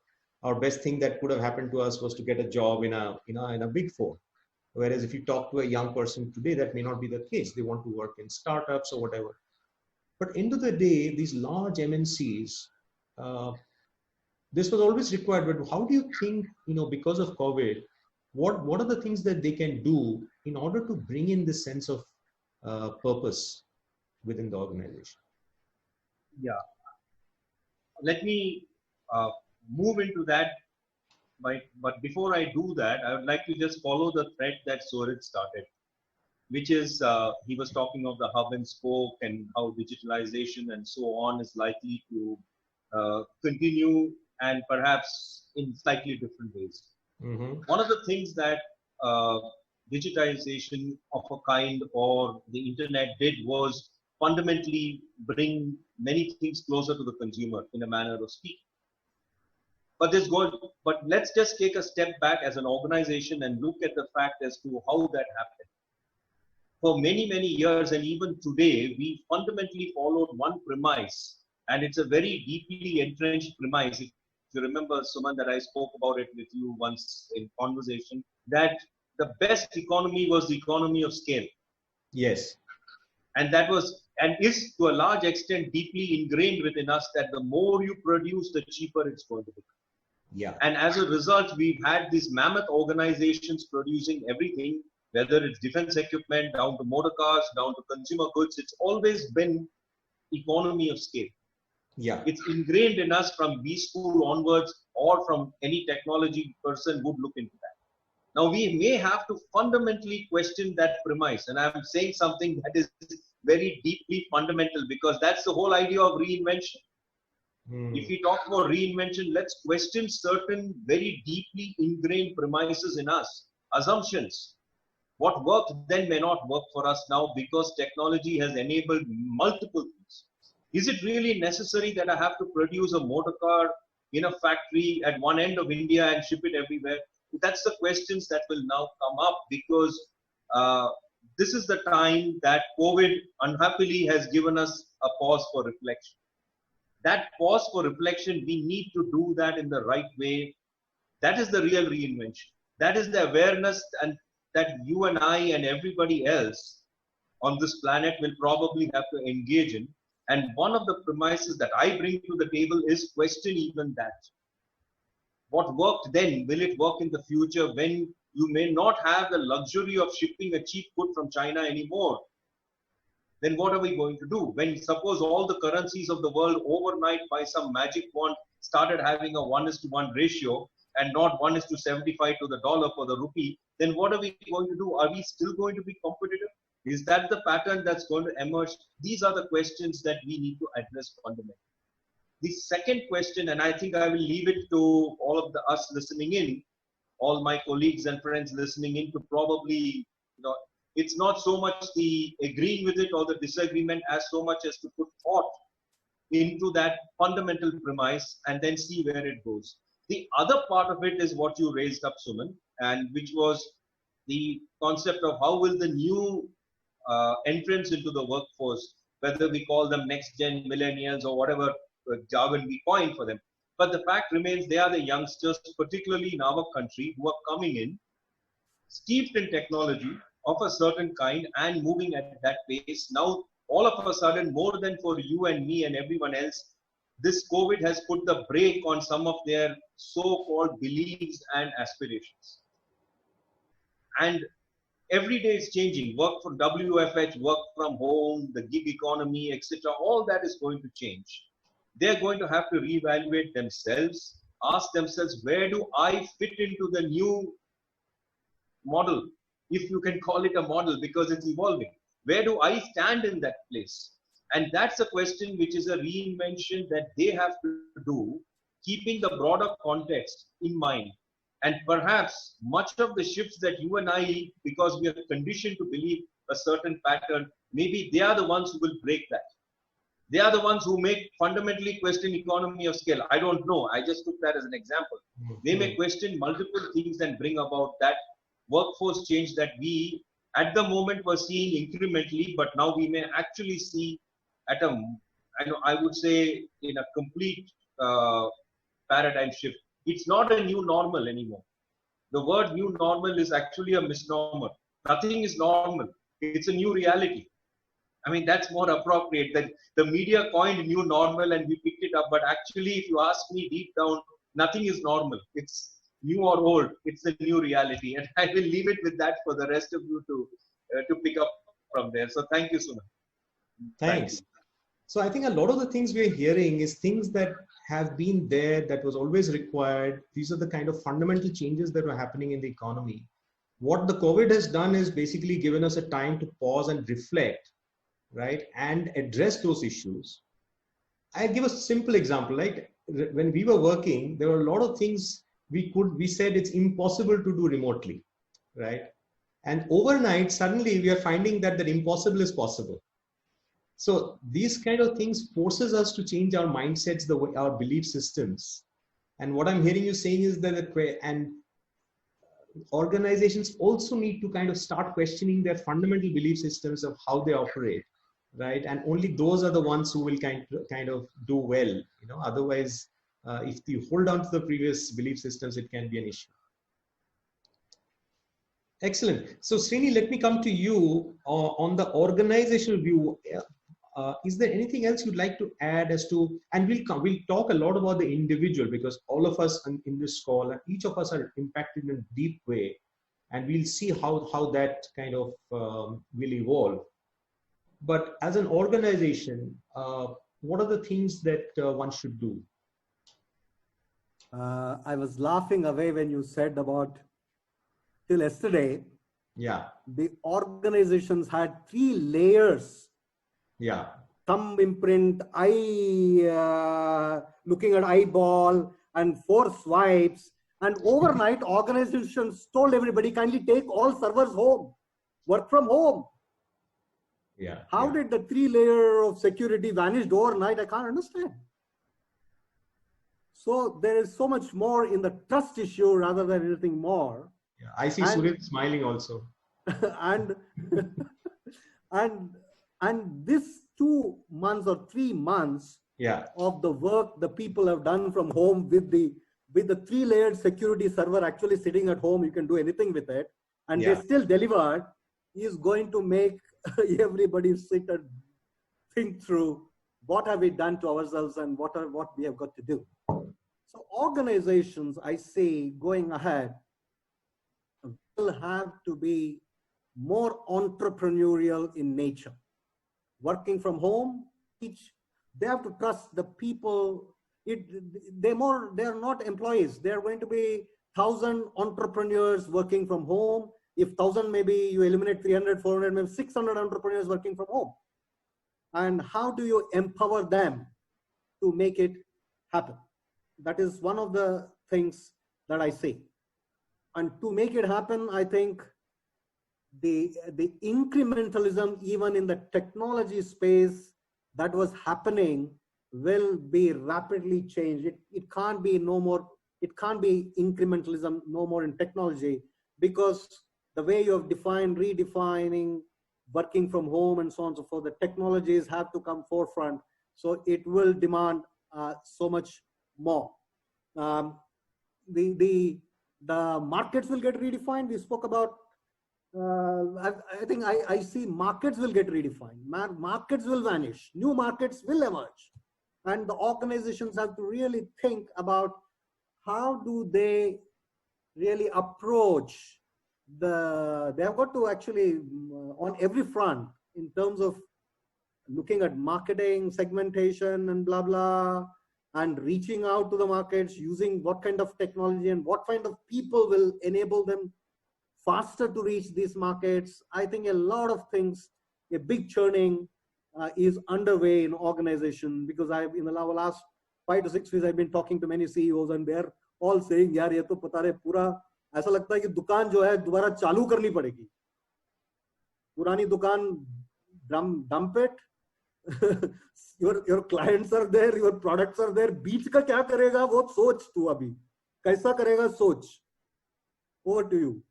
our best thing that could have happened to us was to get a job in a big four. Whereas if you talk to a young person today, that may not be the case. They want to work in startups or whatever. But end of the day, these large MNCs, this was always required. But how do you think, because of COVID, what are the things that they can do in order to bring in this sense of purpose within the organization? Yeah. Let me move into that. But before I do that, I would like to just follow the thread that Surit started, which is he was talking of the hub and spoke and how digitalization and so on is likely to continue, and perhaps in slightly different ways. Mm-hmm. One of the things that digitization of a kind or the internet did was fundamentally bring many things closer to the consumer in a manner of speaking. But let's just take a step back as an organization and look at the fact as to how that happened. For many, many years, and even today, we fundamentally followed one premise, and it's a very deeply entrenched premise. If you remember, Suman, that I spoke about it with you once in conversation, that the best economy was the economy of scale. Yes. And that was, and is to a large extent deeply ingrained within us, that the more you produce, the cheaper it's going to be. Yeah. And as a result, we've had these mammoth organizations producing everything, whether it's defense equipment, down to motor cars, down to consumer goods. It's always been economy of scale. Yeah. It's ingrained in us from B school onwards, or from any technology person would look into that. Now, we may have to fundamentally question that premise. And I'm saying something that is very deeply fundamental, because that's the whole idea of reinvention. If we talk about reinvention, let's question certain very deeply ingrained premises in us, assumptions. What worked then may not work for us now, because technology has enabled multiple things. Is it really necessary that I have to produce a motor car in a factory at one end of India and ship it everywhere? That's the questions that will now come up, because this is the time that COVID unhappily has given us a pause for reflection. That pause for reflection, we need to do that in the right way. That is the real reinvention. That is the awareness, and that you and I and everybody else on this planet will probably have to engage in. And one of the premises that I bring to the table is question even that. What worked then, will it work in the future, when you may not have the luxury of shipping a cheap good from China anymore? Then what are we going to do? When suppose all the currencies of the world overnight by some magic wand started having a 1:1 ratio and not 1:75 to the dollar for the rupee, then what are we going to do? Are we still going to be competitive? Is that the pattern that's going to emerge? These are the questions that we need to address fundamentally. The second question, and I think I will leave it to all of us listening in, all my colleagues and friends listening in, to probably, it's not so much the agreeing with it or the disagreement as so much as to put thought into that fundamental premise and then see where it goes. The other part of it is what you raised up, Suman, and which was the concept of how will the new entrants into the workforce, whether we call them next gen millennials or whatever jargon we coin for them. But the fact remains, they are the youngsters, particularly in our country, who are coming in, steeped in technology of a certain kind and moving at that pace. Now, all of a sudden, more than for you and me and everyone else, this COVID has put the brake on some of their so-called beliefs and aspirations. And every day it's changing. Work from WFH, work from home, the gig economy, etc. All that is going to change. They're going to have to reevaluate themselves, ask themselves, where do I fit into the new model? If you can call it a model, because it's evolving. Where do I stand in that place? And that's a question which is a reinvention that they have to do, keeping the broader context in mind. And perhaps much of the shifts that you and I, because we are conditioned to believe a certain pattern, maybe they are the ones who will break that. They are the ones who make fundamentally question economy of scale. I don't know. I just took that as an example. They may question multiple things and bring about that workforce change that we, at the moment, were seeing incrementally, but now we may actually see at a, I would say, in a complete paradigm shift. It's not a new normal anymore. The word new normal is actually a misnomer. Nothing is normal. It's a new reality. I mean, that's more appropriate. That the media coined new normal and we picked it up. But actually, if you ask me deep down, nothing is normal. It's new or old. It's a new reality. And I will leave it with that for the rest of you to pick up from there. So thank you, Suna. Thanks. So I think a lot of the things we're hearing is things that have been there, that was always required. These are the kind of fundamental changes that were happening in the economy. What the COVID has done is basically given us a time to pause and reflect, right, and address those issues. I'll give a simple example. Like when we were working, there were a lot of things we said it's impossible to do remotely, right? And overnight, suddenly we are finding that the impossible is possible. So these kind of things forces us to change our mindsets, our belief systems. And what I'm hearing you saying is that, and organizations also need to kind of start questioning their fundamental belief systems of how they operate, right? And only those are the ones who will kind of do well. You know, otherwise, if you hold on to the previous belief systems, it can be an issue. Excellent. So Srini, let me come to you on the organizational view. Is there anything else you'd like to add as to, and we'll talk a lot about the individual, because all of us in this call, and each of us are impacted in a deep way, and we'll see how that kind of will evolve. But as an organization, what are the things that one should do? I was laughing away when you said about till yesterday. Yeah. The organizations had 3 layers. Yeah. Thumb imprint, eye, looking at eyeball, and 4 swipes. And overnight, organizations told everybody, kindly take all servers home, work from home. Yeah. How did the 3 layer of security vanished overnight? I can't understand. So there is so much more in the trust issue rather than anything more. Yeah. I see Surit smiling also. and this 2 months or 3 months of the work the people have done from home with the 3-layered security server actually sitting at home, you can do anything with it, and they still delivered, is going to make everybody sit and think through what have we done to ourselves and what we have got to do. So organizations, I say, going ahead, will have to be more entrepreneurial in nature. Working from home, they have to trust the people. They are not employees. They are going to be 1,000 entrepreneurs working from home. If 1,000, maybe you eliminate 300, 400, maybe 600 entrepreneurs working from home. And how do you empower them to make it happen? That is one of the things that I see. And to make it happen, I think the incrementalism, even in the technology space that was happening, will be rapidly changed. It can't be incrementalism no more in technology, because the way you have redefining working from home and so on and so forth, the technologies have to come forefront. So it will demand so much more. The markets will get redefined. We spoke about, I think I see markets will get redefined. Markets will vanish. New markets will emerge. And the organizations have to really think about how do they really approach they have got to actually on every front in terms of looking at marketing, segmentation, and blah blah, and reaching out to the markets using what kind of technology and what kind of people will enable them faster to reach these markets. I think a lot of things, a big churning is underway in organization, because in the last 5 to 6 weeks I've been talking to many CEOs and they're all saying, यार ये तो पता रहे पूरा ऐसा लगता है कि दुकान जो है दोबारा चालू करनी पड़ेगी, पुरानी दुकान dump it. your clients are there, your products are there, बीच का क्या करेगा वो सोच, तू अभी कैसा करेगा सोच. Over to you.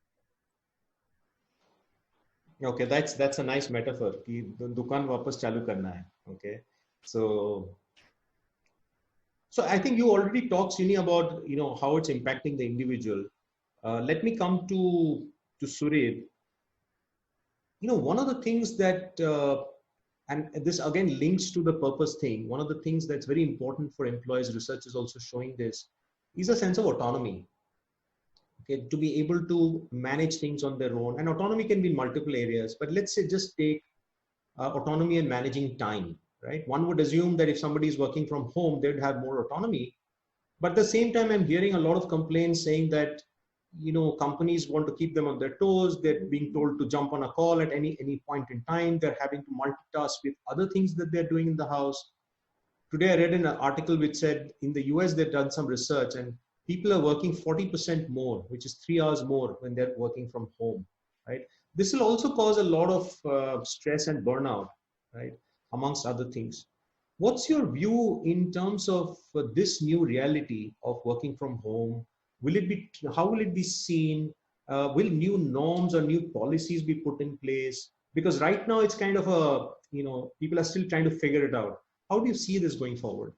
Okay, that's a nice metaphor कि दुकान वापस चालू करना है. Okay, so I think you already talked, Srini, about how it's impacting the individual. Let me come to Surid. One of the things that and this again links to the purpose thing. One of the things that's very important for employees, research is also showing this, is a sense of autonomy. Okay, to be able to manage things on their own. And autonomy can be in multiple areas, but let's say just take autonomy in managing time, right? One would assume that if somebody is working from home, they'd have more autonomy. But at the same time, I'm hearing a lot of complaints saying that, companies want to keep them on their toes. They're being told to jump on a call at any point in time. They're having to multitask with other things that they're doing in the house. Today, I read an article which said in the US, they've done some research and people are working 40% more, which is 3 hours more when they're working from home, right? This will also cause a lot of stress and burnout, right? Amongst other things. What's your view in terms of this new reality of working from home? How will it be seen? Will new norms or new policies be put in place? Because right now it's kind of people are still trying to figure it out. How do you see this going forward?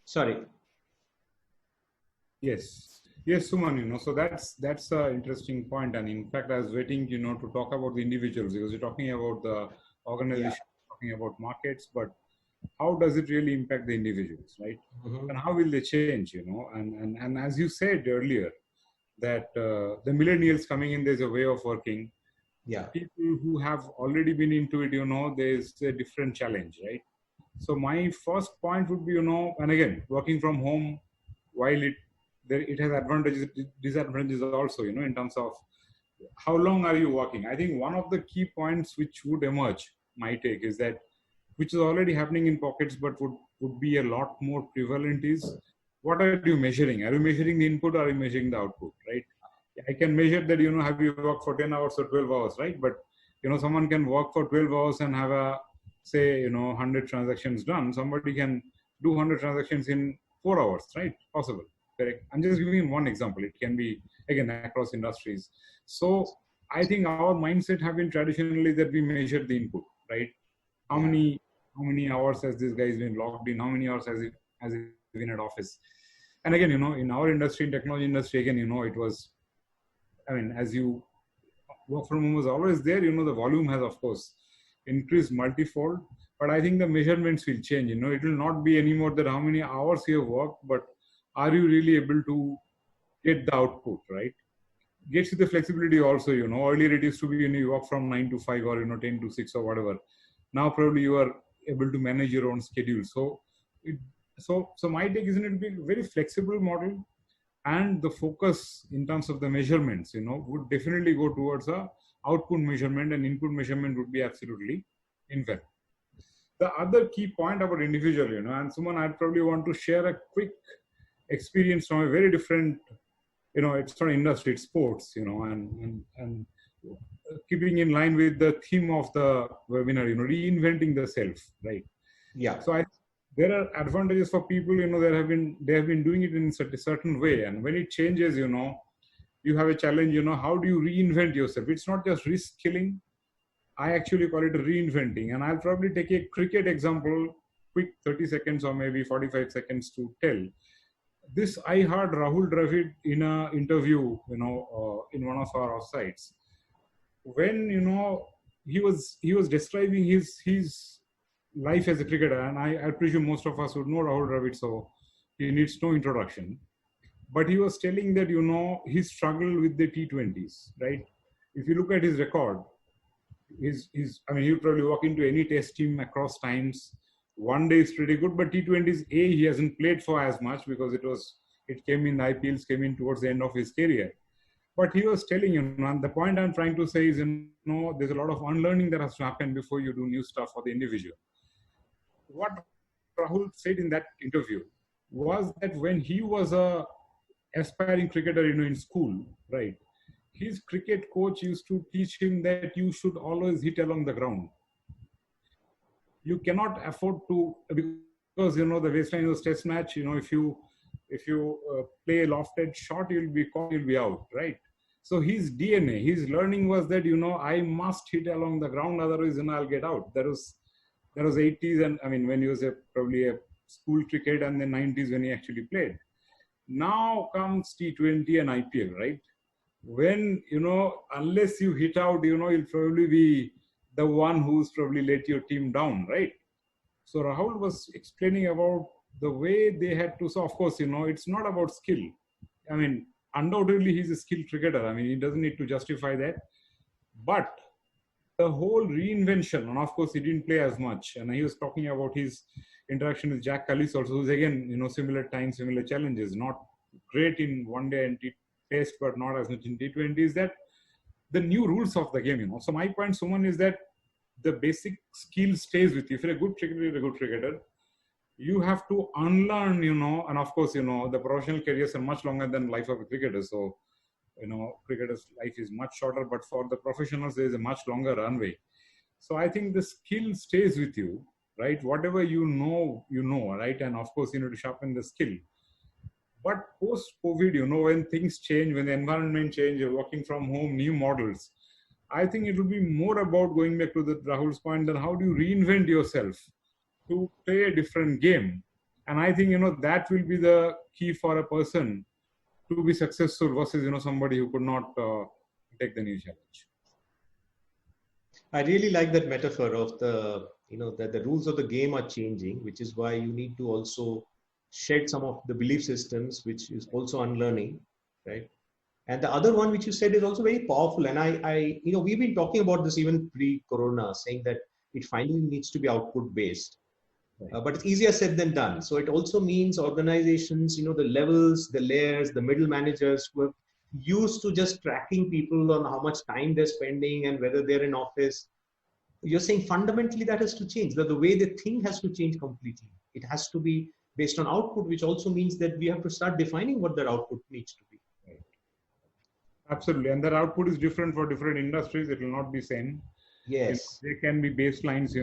Sorry. Yes, Suman, so that's an interesting point. And in fact, I was waiting, to talk about the individuals, because you're talking about the organization, talking about markets, but how does it really impact the individuals, right? Mm-hmm. And how will they change, and as you said earlier, that the millennials coming in, there's a way of working. Yeah. People who have already been into it, there's a different challenge, right? So my first point would be, and again, working from home, while it has advantages, disadvantages also, in terms of how long are you working? I think one of the key points which would emerge, my take, is that, which is already happening in pockets, but would be a lot more prevalent, is what are you measuring? Are you measuring the input or are you measuring the output, right? I can measure that, have you worked for 10 hours or 12 hours, right? But, someone can work for 12 hours and have say 100 transactions done. Somebody can do 100 transactions in 4 hours, right? Possible, correct? I'm just giving one example. It can be, again, across industries. So I think our mindset have been traditionally that we measure the input, right? How many hours has this guy been logged in? How many hours has he been at office? And again, in our industry, in technology industry, again, it was, as you work from home was always there, the volume has, of course, increased multifold, but I think the measurements will change. It will not be anymore that how many hours you have worked, but are you really able to get the output, right? Gets you the flexibility also, earlier it used to be, you work from 9 to 5 or, 10 to 6 or whatever. Now probably you are able to manage your own schedule. So my take is, it be a very flexible model, and the focus in terms of the measurements, would definitely go towards a output measurement, and input measurement would be absolutely invalid. The other key point about individual, and Suman, I'd probably want to share a quick experience from a very different, it's not industry, it's sports, and keeping in line with the theme of the webinar, reinventing the self, right? Yeah. So there are advantages for people, they have been doing it in a certain way, and when it changes, you have a challenge, how do you reinvent yourself? It's not just reskilling. I actually call it reinventing. And I'll probably take a cricket example, quick 30 seconds or maybe 45 seconds to tell. This I heard Rahul Dravid in an interview, in one of our offsites. When, he was describing his life as a cricketer, and I presume most of us would know Rahul Dravid, so he needs no introduction. But he was telling that, he struggled with the T20s, right? If you look at his record, he'll probably walk into any test team across times. One day is pretty good, but T20s, he hasn't played for as much because it came in, IPLs came in towards the end of his career. But he was telling, and the point I'm trying to say is, there's a lot of unlearning that has to happen before you do new stuff for the individual. What Rahul said in that interview was that when he was a aspiring cricketer, in school, right, his cricket coach used to teach him that you should always hit along the ground. You cannot afford to, because the baseline was test match. If you play a lofted shot, you'll be caught, you'll be out, right? So his DNA, his learning was that I must hit along the ground, otherwise I'll get out. That was 80s, and when he was probably a school cricket, and the 90s when he actually played. Now comes T20 and IPL, right? When unless you hit out, you'll probably be the one who's probably let your team down, right? So Rahul was explaining about the way they had to. So of course, it's not about skill. Undoubtedly he's a skilled cricketer. He doesn't need to justify that. But the whole reinvention, and of course he didn't play as much. And he was talking about his interaction with Jack Cullis also, who's again, similar times, similar challenges, not great in one day and test, but not as much in T20, is that the new rules of the game, So my point, Suman, is that the basic skill stays with you. If you're a good cricketer, you're a good cricketer. You have to unlearn, and of course, the professional careers are much longer than life of a cricketer. So, cricketer's life is much shorter, but for the professionals, there is a much longer runway. So I think the skill stays with you, right? Whatever you know, right? And of course, you need to sharpen the skill. But post-COVID, when things change, when the environment changes, you're working from home, new models, I think it will be more about going back to the Rahul's point, then how do you reinvent yourself to play a different game? And I think, that will be the key for a person to be successful versus, somebody who could not take the new challenge. I really like that metaphor of that the rules of the game are changing, which is why you need to also shed some of the belief systems, which is also unlearning, right? And the other one, which you said, is also very powerful. And we've been talking about this even pre-corona, saying that it finally needs to be output based. But it's easier said than done. So it also means organizations, the levels, the layers, the middle managers who are used to just tracking people on how much time they're spending and whether they're in office. You're saying fundamentally that has to change, that the way they think has to change completely. It has to be based on output, which also means that we have to start defining what that output needs to be. Absolutely. And that output is different for different industries. It will not be same. Yes. There can be baselines,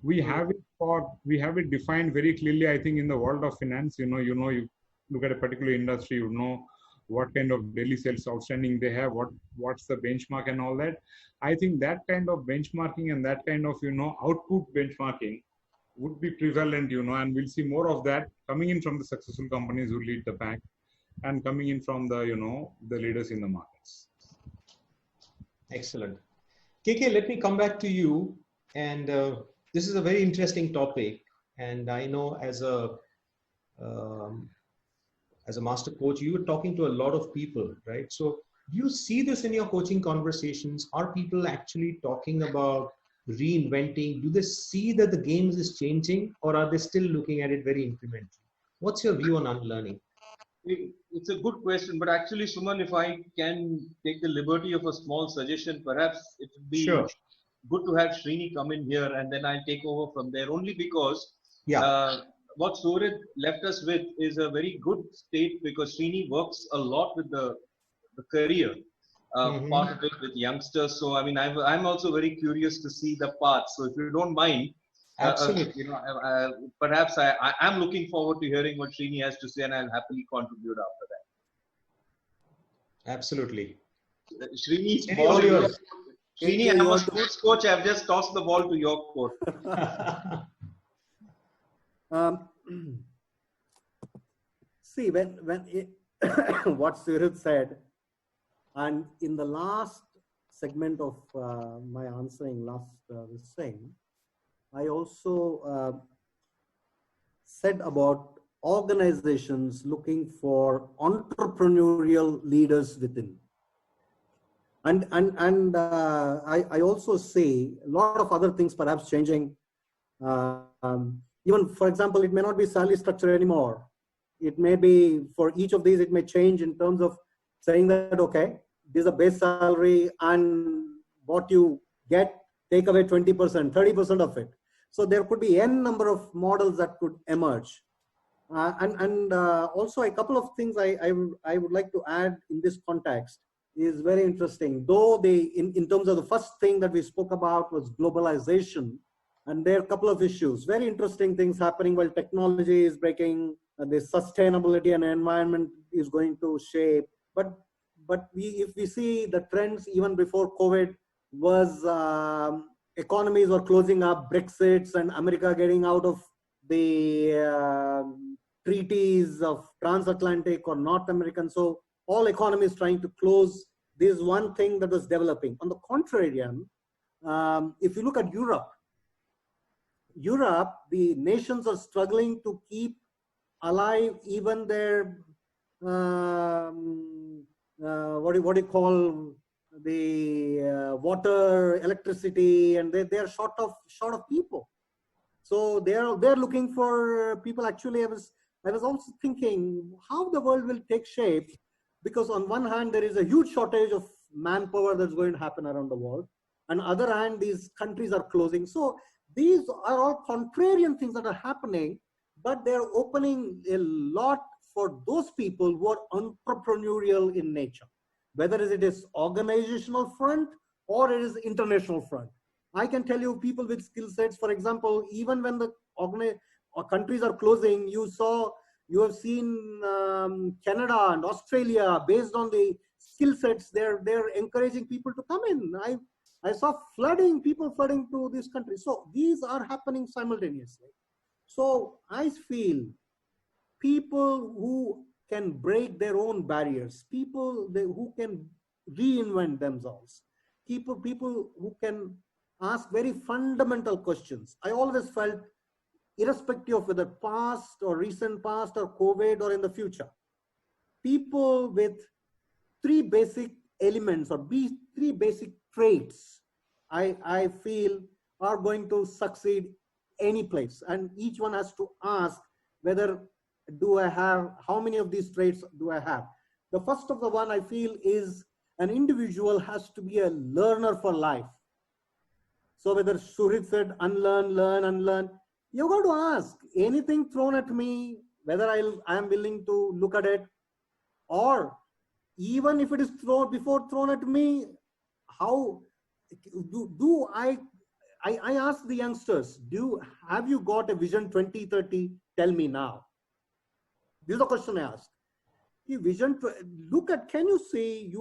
We have it defined very clearly, I think, in the world of finance. You look at a particular industry, you know what kind of daily sales outstanding they have, what's the benchmark and all that. I think that kind of benchmarking and that kind of, output benchmarking would be prevalent, and we'll see more of that coming in from the successful companies who lead the pack and coming in from the, the leaders in the markets. Excellent. KK, let me come back to you. And this is a very interesting topic. And I know as a master coach, you were talking to a lot of people, right? So do you see this in your coaching conversations? Are people actually talking about reinventing? Do they see that the game is changing, or are they still looking at it very incrementally? What's your view on unlearning? It's a good question, but actually, Suman, if I can take the liberty of a small suggestion, perhaps it would be good to have Srini come in here, and then I'll take over from there, only because what Surit left us with is a very good state, because Srini works a lot with the career part of it with youngsters. So, I mean, I'm also very curious to see the path. So, if you don't mind, absolutely. Perhaps I'm looking forward to hearing what Srini has to say, and I'll happily contribute after that. Absolutely. Srini's ball yours. Srini, I'm a sports coach. I've just tossed the ball to your court. See, when what Surit said, and in the last segment of my answering this thing, I also said about organizations looking for entrepreneurial leaders within. And I also see a lot of other things perhaps changing. Even, for example, it may not be salary structure anymore. It may be, for each of these, it may change in terms of saying that, okay, this is a base salary, and what you get, take away 20%, 30% of it. So there could be n number of models that could emerge. Also a couple of things I would like to add in this context is very interesting. Though in terms of the first thing that we spoke about was globalization, and there are a couple of issues, very interesting things happening while technology is breaking, the sustainability and environment is going to shape. But if we see the trends even before COVID was economies were closing up, Brexits and America getting out of the treaties of transatlantic or North American. So all economies trying to close. This is one thing that was developing. On the contrary, if you look at Europe, the nations are struggling to keep alive even their what do you call the water, electricity, and they are short of people. So they're looking for people. Actually, I was also thinking how the world will take shape, because on one hand there is a huge shortage of manpower that's going to happen around the world, and on the other hand these countries are closing. So these are all contrarian things that are happening, but they're opening a lot for those people who are entrepreneurial in nature, whether it is organizational front or it is international front. I can tell you people with skill sets, for example, even when the countries are closing, you have seen Canada and Australia, based on the skill sets, they're encouraging people to come in. I saw people flooding to this country. So these are happening simultaneously. So I feel people who can break their own barriers, people who can reinvent themselves, people who can ask very fundamental questions. I always felt, irrespective of whether past or recent past or COVID or in the future, people with three basic elements or three basic traits, I feel are going to succeed any place. And each one has to ask whether how many of these traits do I have? The first of the one I feel is an individual has to be a learner for life. So whether Surit said unlearn, learn, unlearn, you got to ask anything thrown at me, whether I am willing to look at it, or even if it is thrown at me, how do I ask the youngsters, have you got a vision 2030? Tell me now. This is the question I ask. Can you say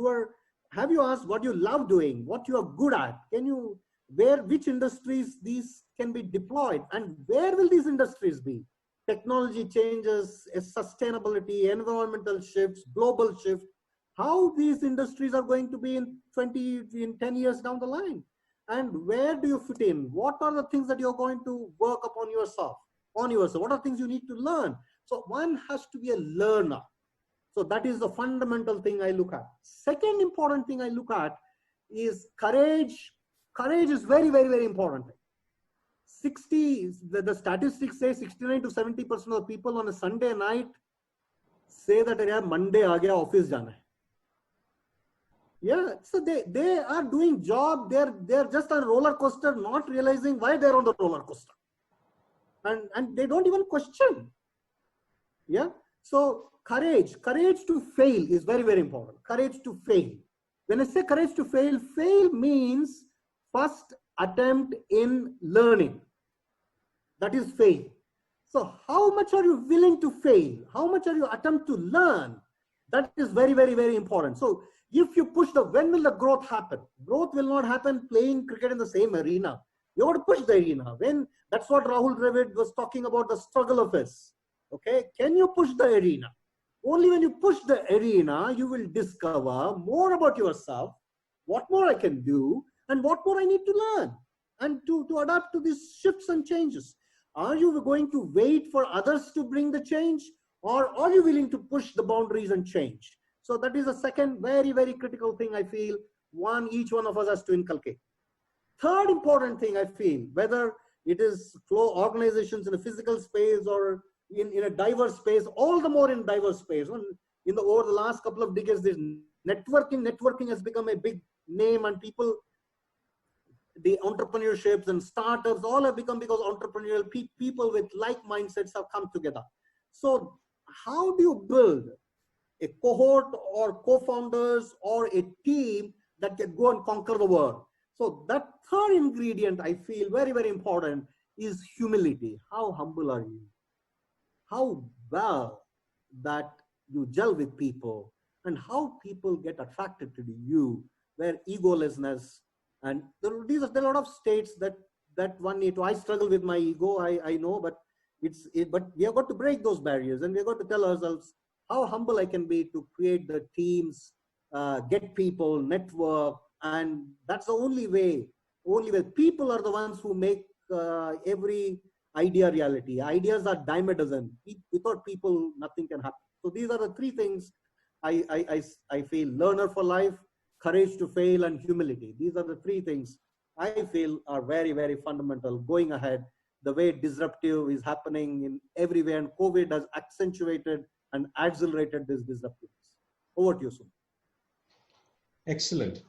have you asked what you love doing, what you are good at? Which industries these can be deployed, and where will these industries be? Technology changes, sustainability, environmental shifts, global shift, how these industries are going to be in 10 years down the line. And where do you fit in? What are the things that you're going to work upon yourself? What are things you need to learn? So one has to be a learner. So that is the fundamental thing I look at. Second important thing I look at is courage. Courage is very, very, very important. The statistics say 69 to 70% of the people on a Sunday night say that Monday aa gaya, office jana hai. Yeah, so they are doing job. They're just on a roller coaster, not realizing why they're on the roller coaster, and they don't even question. Yeah, so courage to fail is very, very important. Courage to fail. When I say courage to fail means first attempt in learning. That is fail. So how much are you willing to fail? How much are you attempt to learn? That is very, very, very important. So if you push when will the growth happen? Growth will not happen playing cricket in the same arena. You have to push the arena. That's what Rahul Dravid was talking about, the struggle of his. Okay, can you push the arena? Only when you push the arena, you will discover more about yourself, what more I can do, and what more I need to learn, and to adapt to these shifts and changes. are you going to wait for others to bring the change, or are you willing to push the boundaries and change? So that is a second very, very critical thing I feel each one of us has to inculcate. Third important thing I feel, whether it is organizations in a physical space or in a diverse space, all the more in diverse space. Over the last couple of decades, this networking has become a big name, and people, the entrepreneurships and startups all have become because entrepreneurial people with like mindsets have come together. So how do you build a cohort or co-founders or a team that can go and conquer the world? So that third ingredient I feel very, very important is humility. How humble are you? How well that you gel with people, and how people get attracted to you, where egolessness, and there are a lot of states that one need to. I struggle with my ego, I know, but but we have got to break those barriers, and we have got to tell ourselves how humble I can be to create the teams, get people, network, and that's the only way. People are the ones who make every idea reality. Ideas are dime a dozen. Without people, nothing can happen. So these are the three things I feel: learner for life, courage to fail, and humility. These are the three things I feel are very, very fundamental going ahead. The way disruptive is happening in every way, and COVID has accentuated and accelerated this disruptiveness. Over to you, Sum. Excellent.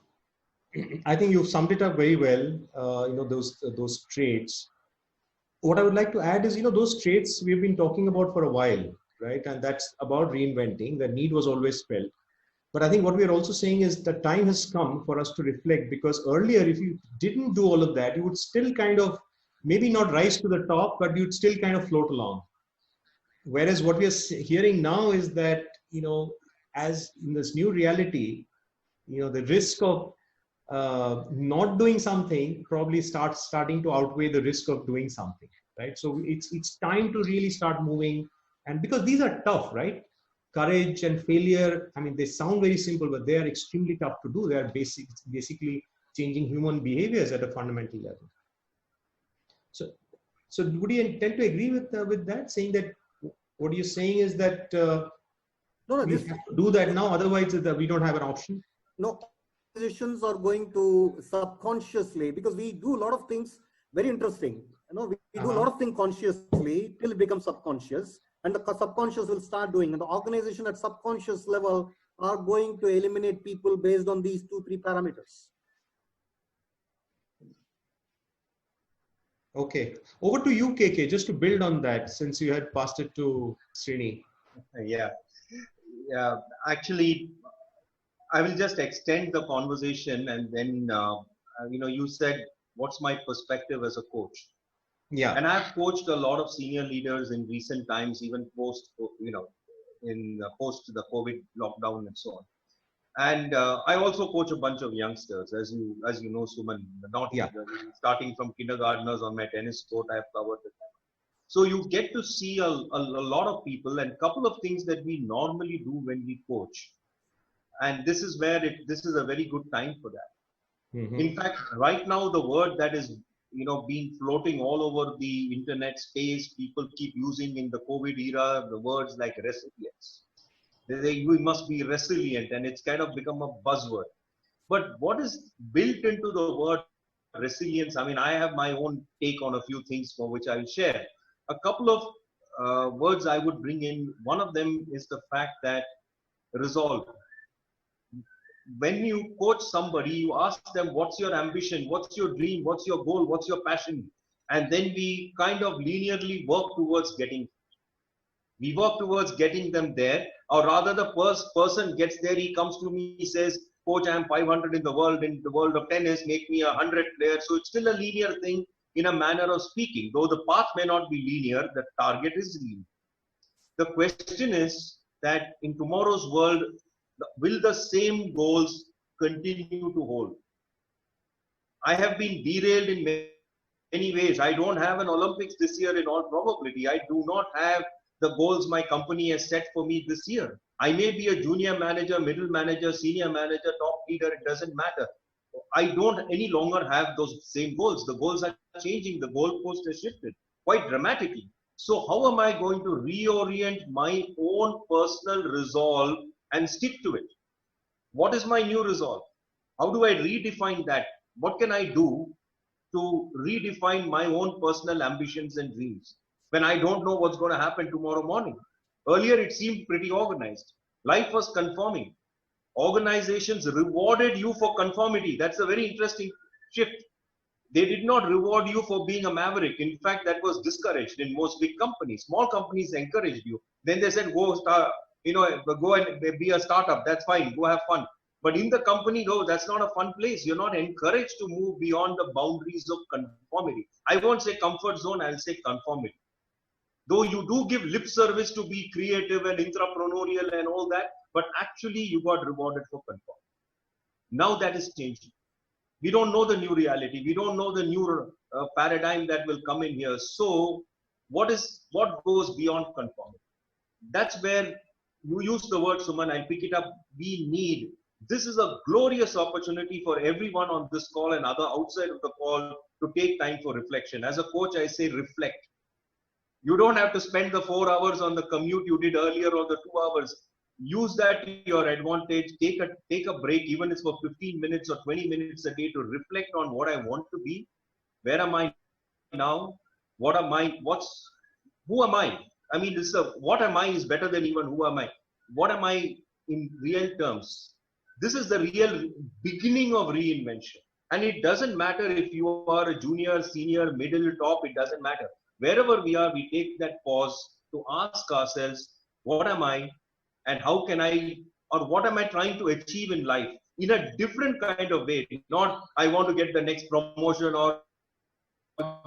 I think you've summed it up very well. Those traits. What I would like to add is, those traits we've been talking about for a while, right? And that's about reinventing. The need was always felt. But I think what we are also saying is the time has come for us to reflect, because earlier, if you didn't do all of that, you would still kind of maybe not rise to the top, but you'd still kind of float along. Whereas what we are hearing now is that, as in this new reality, the risk of not doing something probably starting to outweigh the risk of doing something, right? So it's time to really start moving. And because these are tough, right? Courage and failure, I mean, they sound very simple, but they are extremely tough to do. They are basically changing human behaviors at a fundamental level. So would you tend to agree with that, saying that what you're saying is that we have to do that now, otherwise we don't have an option? No, organizations are going to subconsciously, because we do a lot of things very interesting. We do a lot of things consciously till it becomes subconscious, and the subconscious will start doing. And the organization at subconscious level are going to eliminate people based on these 2-3 parameters. Okay, over to you, KK, just to build on that, since you had passed it to Srini. Yeah. Actually, I will just extend the conversation, and then you said, "What's my perspective as a coach?" Yeah. And I've coached a lot of senior leaders in recent times, even post the COVID lockdown and so on. And I also coach a bunch of youngsters, as you know, Suman. Starting from kindergartners on my tennis court, I have covered it. So you get to see a lot of people, and a couple of things that we normally do when we coach. And this is where this is a very good time for that. Mm-hmm. In fact, right now, the word that is being floating all over the internet space, people keep using in the COVID era, the words like resilience. We must be resilient, and it's kind of become a buzzword. But what is built into the word resilience? I mean, I have my own take on a few things for which I will share. A couple of words I would bring in. One of them is the fact that resolve. When you coach somebody, you ask them, what's your ambition? What's your dream? What's your goal? What's your passion? And then we kind of linearly work towards getting them there. Or rather, the first person gets there, he comes to me, he says, "Coach, I'm 500 in the world of tennis, make me 100 players." So it's still a linear thing in a manner of speaking. Though the path may not be linear, the target is linear. The question is that in tomorrow's world, will the same goals continue to hold? I have been derailed in many ways. I don't have an Olympics this year in all probability. I do not have the goals my company has set for me this year. I may be a junior manager, middle manager, senior manager, top leader, it doesn't matter. I don't any longer have those same goals. The goals are changing, the goalpost has shifted. quite dramatically. So how am I going to reorient my own personal resolve and stick to it? What is my new resolve? How do I redefine that? What can I do to redefine my own personal ambitions and dreams when I don't know what's going to happen tomorrow morning? Earlier, it seemed pretty organized. Life was conforming. Organizations rewarded you for conformity. That's a very interesting shift. They did not reward you for being a maverick. In fact, that was discouraged in most big companies. Small companies encouraged you. Then they said, go start, go and be a startup. That's fine. Go have fun. But in the company, no, that's not a fun place. You're not encouraged to move beyond the boundaries of conformity. I won't say comfort zone, I'll say conformity. Though you do give lip service to be creative and entrepreneurial and all that, but actually you got rewarded for conformity. Now that is changing. We don't know the new reality. We don't know the new paradigm that will come in here. So what goes beyond conformity? That's where you use the word, Suman, I'll pick it up. We need. This is a glorious opportunity for everyone on this call and other outside of the call to take time for reflection. As a coach, I say reflect. You don't have to spend the 4 hours on the commute you did earlier or the 2 hours. Use that to your advantage. Take a break, even if it's for 15 minutes or 20 minutes a day, to reflect on what I want to be. Where am I now? Who am I? I mean, what am I is better than even who am I. What am I in real terms? This is the real beginning of reinvention. And it doesn't matter if you are a junior, senior, middle, top, it doesn't matter. Wherever we are, we take that pause to ask ourselves, what am I? And how can I, or what am I trying to achieve in life in a different kind of way? Not, I want to get the next promotion or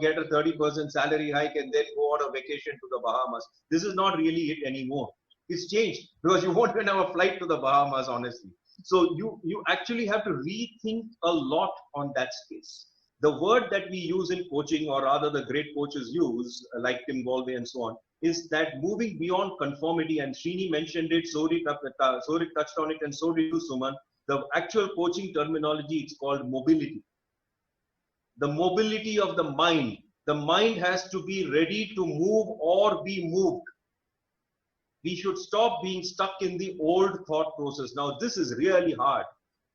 get a 30% salary hike and then go on a vacation to the Bahamas. This is not really it anymore. It's changed because you won't even have a flight to the Bahamas, honestly. So you actually have to rethink a lot on that space. The word that we use in coaching, or rather the great coaches use, like Tim Galway and so on, is that moving beyond conformity. And Srini mentioned it, Sorik touched on it, and so did you, Suman. The actual coaching terminology, it's called mobility. The mobility of the mind. The mind has to be ready to move or be moved. We should stop being stuck in the old thought process. Now, this is really hard.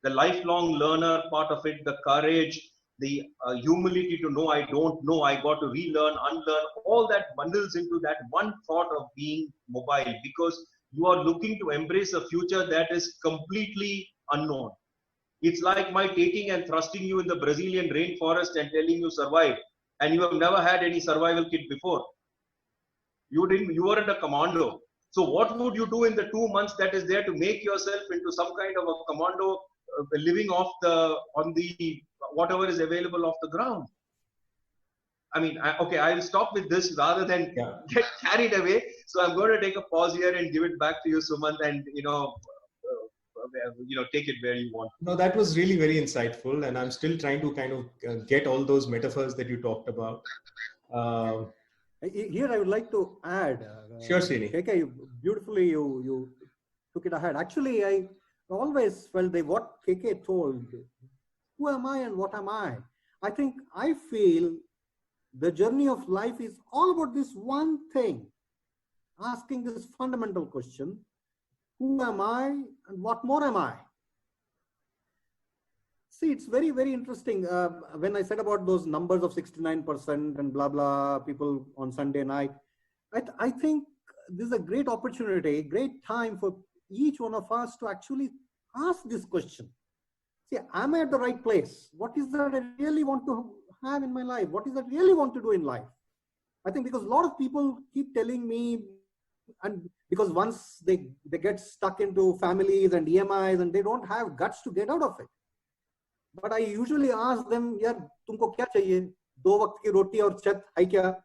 The lifelong learner part of it, the courage, the humility to know I don't know, I got to relearn, unlearn, all that bundles into that one thought of being mobile, because you are looking to embrace a future that is completely unknown. It's like my taking and thrusting you in the Brazilian rainforest and telling you survive, and you have never had any survival kit before. You weren't a commando. So what would you do in the 2 months that is there to make yourself into some kind of a commando living on the whatever is available off the ground? I mean, I will stop with this rather than get carried away. So I'm going to take a pause here and give it back to you, Sumant, and take it where you want. No, that was really very insightful, and I'm still trying to kind of get all those metaphors that you talked about. Here I would like to add. Sure, Srini. KK, beautifully you took it ahead. Actually, I always felt that what KK told, who am I and what am I? I feel the journey of life is all about this one thing, asking this fundamental question, who am I and what more am I? See, it's very, very interesting. When I said about those numbers of 69% and blah, blah, people on Sunday night, I think this is a great opportunity, great time for each one of us to actually ask this question. See, am I at the right place? What is that I really want to have in my life? What is that I really want to do in life? I think because a lot of people keep telling me, and because once they get stuck into families and EMIs and they don't have guts to get out of it. But I usually ask them, yaar, tumko kya chahiye? 2 waqt ki roti aur chat hai kya?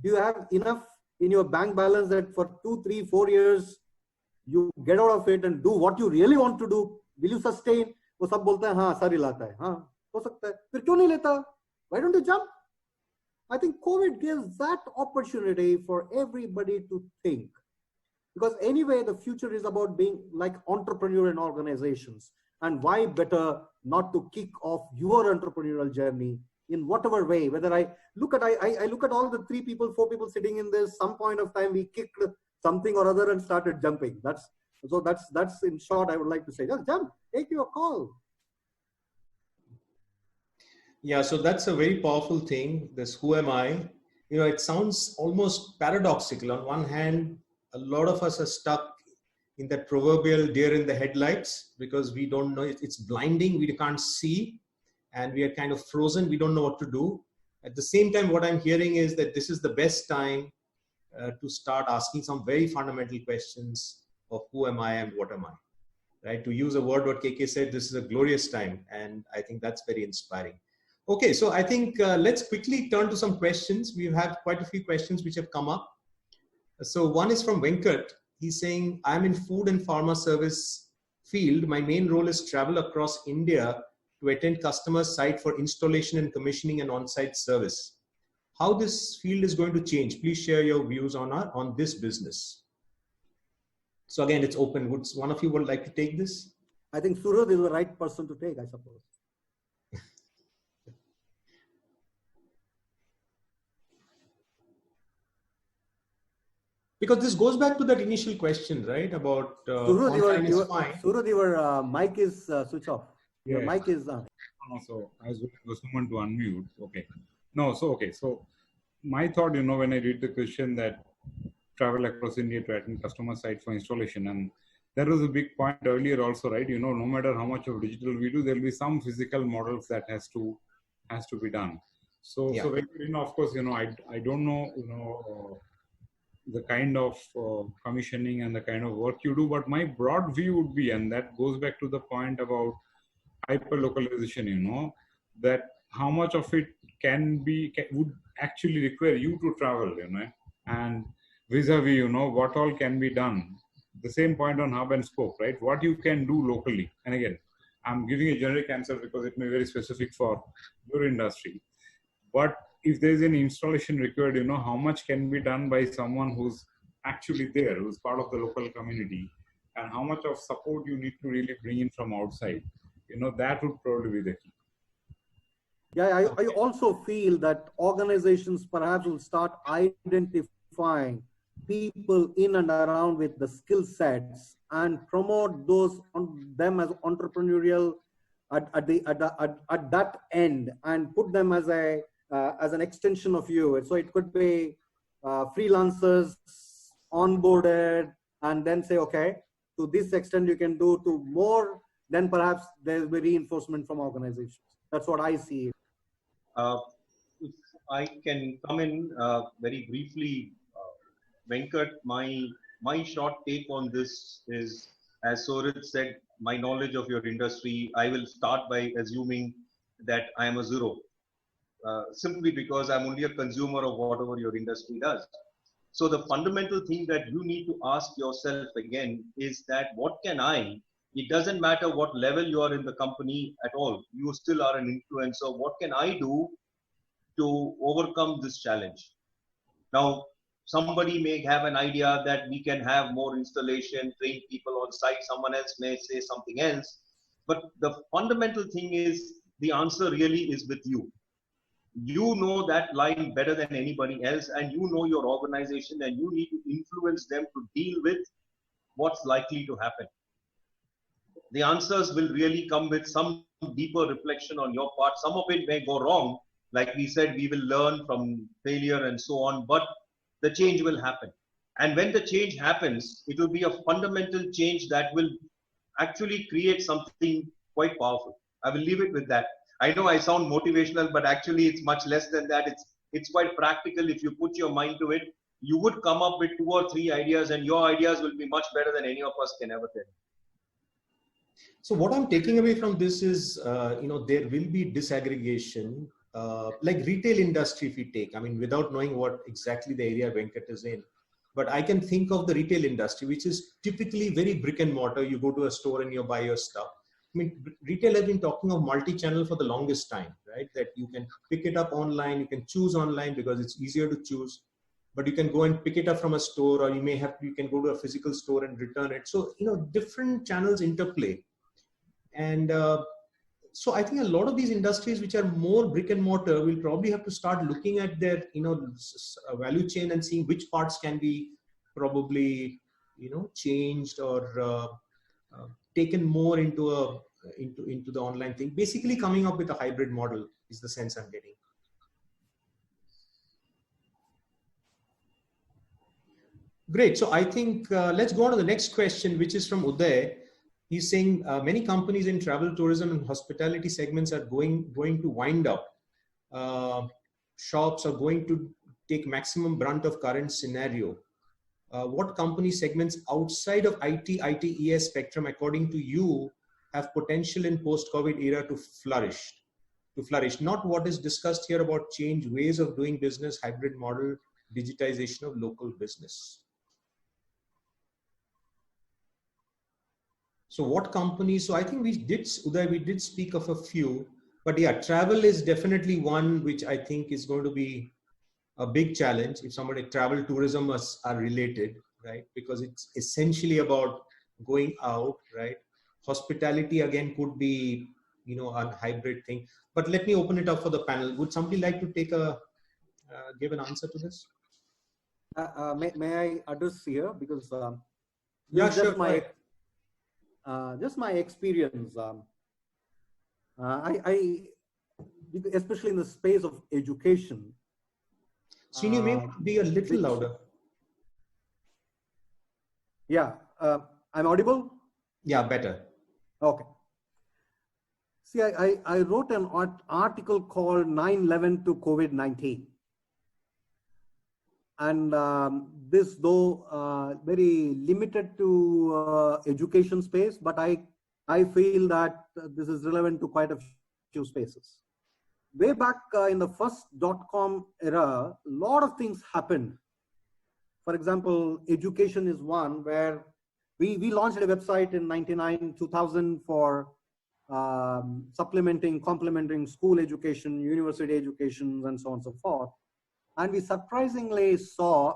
Do you have enough in your bank balance that for 2, 3, 4 years, you get out of it and do what you really want to do? Will you sustain? वो सब बोलते हैं हाँ sir हिलाता है हाँ हो सकता है फिर क्यों नहीं लेता? Why don't you jump? I think COVID gives that opportunity for everybody to think, because anyway the future is about being like entrepreneur in organizations, and why better not to kick off your entrepreneurial journey in whatever way. Whether I look at I look at all the 3 people, 4 people sitting in this. Some point of time we kicked something or other and started jumping. That's in short. I would like to say, just jump, take your call. Yeah, so that's a very powerful thing. This who am I? It sounds almost paradoxical. On one hand, a lot of us are stuck in that proverbial deer in the headlights because we don't know, it's blinding, we can't see, and we are kind of frozen, we don't know what to do. At the same time, what I'm hearing is that this is the best time to start asking some very fundamental questions of who am I and what am I, right? To use a word what KK said, this is a glorious time, and I think that's very inspiring. Okay, so I think let's quickly turn to some questions. We've had quite a few questions which have come up. So one is from Venkat. He's saying, I'm in food and pharma service field. My main role is travel across India to attend customer site for installation and commissioning and on-site service. How this field is going to change? Please share your views on this business. So again, it's open. Would one of you would like to take this? I think Surad is the right person to take, I suppose. Because this goes back to that initial question, right? About Surad, your mic is switch off. Your Yes. mic is No, so I was waiting for someone to unmute. Okay. No, so okay. So my thought, when I read the question that travel across India to attend customer site for installation, and there was a big point earlier also, right? No matter how much of digital we do, there'll be some physical models that has to be done. So, Yeah. so of course, I don't know, the kind of commissioning and the kind of work you do, but my broad view would be, and that goes back to the point about hyper-localization, that how much of it would actually require you to travel, and vis-a-vis, what all can be done. The same point on hub and spoke, right? What you can do locally. And again, I'm giving a generic answer because it may be very specific for your industry. But if there's an installation required, how much can be done by someone who's actually there, who's part of the local community, and how much of support you need to really bring in from outside, that would probably be the key. Yeah, I also feel that organizations perhaps will start identifying people in and around with the skill sets and promote them as entrepreneurial at that end, and put them as an extension of you. So it could be freelancers onboarded, and then say, okay, to this extent you can do to more, then perhaps there will be reinforcement from organizations. That's what I see. If I can come in very briefly, Venkat, my short take on this is, as Sorit said, my knowledge of your industry, I will start by assuming that I am a zero. Simply because I'm only a consumer of whatever your industry does. So the fundamental thing that you need to ask yourself again is that what can I, it doesn't matter what level you are in the company at all, you still are an influencer. What can I do to overcome this challenge? Now, somebody may have an idea that we can have more installation, train people on site. Someone else may say something else. But the fundamental thing is the answer really is with you. You know that line better than anybody else, and you know your organization, and you need to influence them to deal with what's likely to happen. The answers will really come with some deeper reflection on your part. Some of it may go wrong. Like we said, we will learn from failure and so on, but the change will happen. And when the change happens, it will be a fundamental change that will actually create something quite powerful. I will leave it with that. I know I sound motivational, but actually it's much less than that. It's quite practical. If you put your mind to it, you would come up with 2 or 3 ideas, and your ideas will be much better than any of us can ever tell. So what I'm taking away from this is, there will be disaggregation, like retail industry, if we take, without knowing what exactly the area Venkat is in, but I can think of the retail industry, which is typically very brick and mortar. You go to a store and you buy your stuff. Retail has been talking of multi-channel for the longest time, right? That you can pick it up online, you can choose online because it's easier to choose, but you can go and pick it up from a store, or you can go to a physical store and return it. So, different channels interplay. And So I think a lot of these industries which are more brick and mortar will probably have to start looking at their, value chain and seeing which parts can be probably, changed or taken more into the online thing. Basically coming up with a hybrid model is the sense I'm getting. Great. So I think let's go on to the next question, which is from Uday. He's saying many companies in travel, tourism, and hospitality segments are going to wind up. Shops are going to take maximum brunt of current scenario. What company segments outside of IT, ITES spectrum, according to you, have potential in post-COVID era to flourish? Not what is discussed here about change, ways of doing business, hybrid model, digitization of local business. So what companies, so I think we did speak of a few, but yeah, travel is definitely one which I think is going to be a big challenge if travel, tourism are related, right? Because it's essentially about going out, right? Hospitality again could be, a hybrid thing, but let me open it up for the panel. Would somebody like to give an answer to this? May I address here? Because yeah, sure. Just my experience. I especially in the space of education. Srini, maybe be a little louder. Yeah, I'm audible? Yeah, better. Okay. See, I wrote an article called 9/11 to COVID-19. And this, though very limited to education space, but I feel that this is relevant to quite a few spaces. Way back in the first .com era, a lot of things happened. For example, education is one where we launched a website in 99, 2000 for supplementing, complementing school education, university education, and so on and so forth. And we surprisingly saw,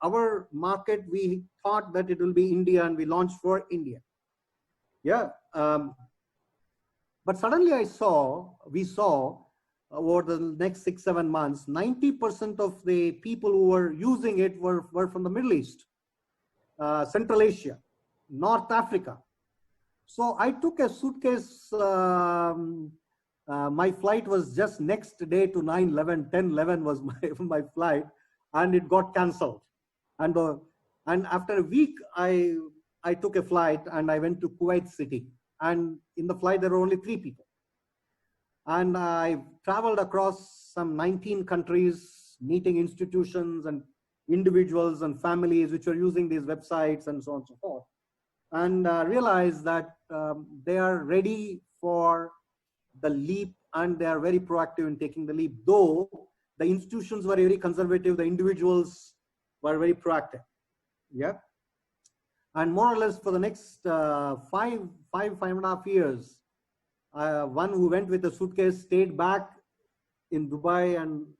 our market, we thought that it will be India, and we launched for India. Yeah. But suddenly we saw over the next 6-7 months, 90% of the people who were using it were from the Middle East, Central Asia, North Africa. So I took a suitcase. My flight was just next day to 9/11, 10/11 was my flight, and it got cancelled. And after a week, I took a flight and I went to Kuwait City. And in the flight, there were only 3 people. And I traveled across some 19 countries, meeting institutions and individuals and families which were using these websites and so on and so forth. And realized that they are ready for the leap, and they are very proactive in taking the leap, though the institutions were very conservative, the individuals were very proactive. Yeah. And more or less for the next 5.5 years, one who went with a suitcase stayed back in Dubai and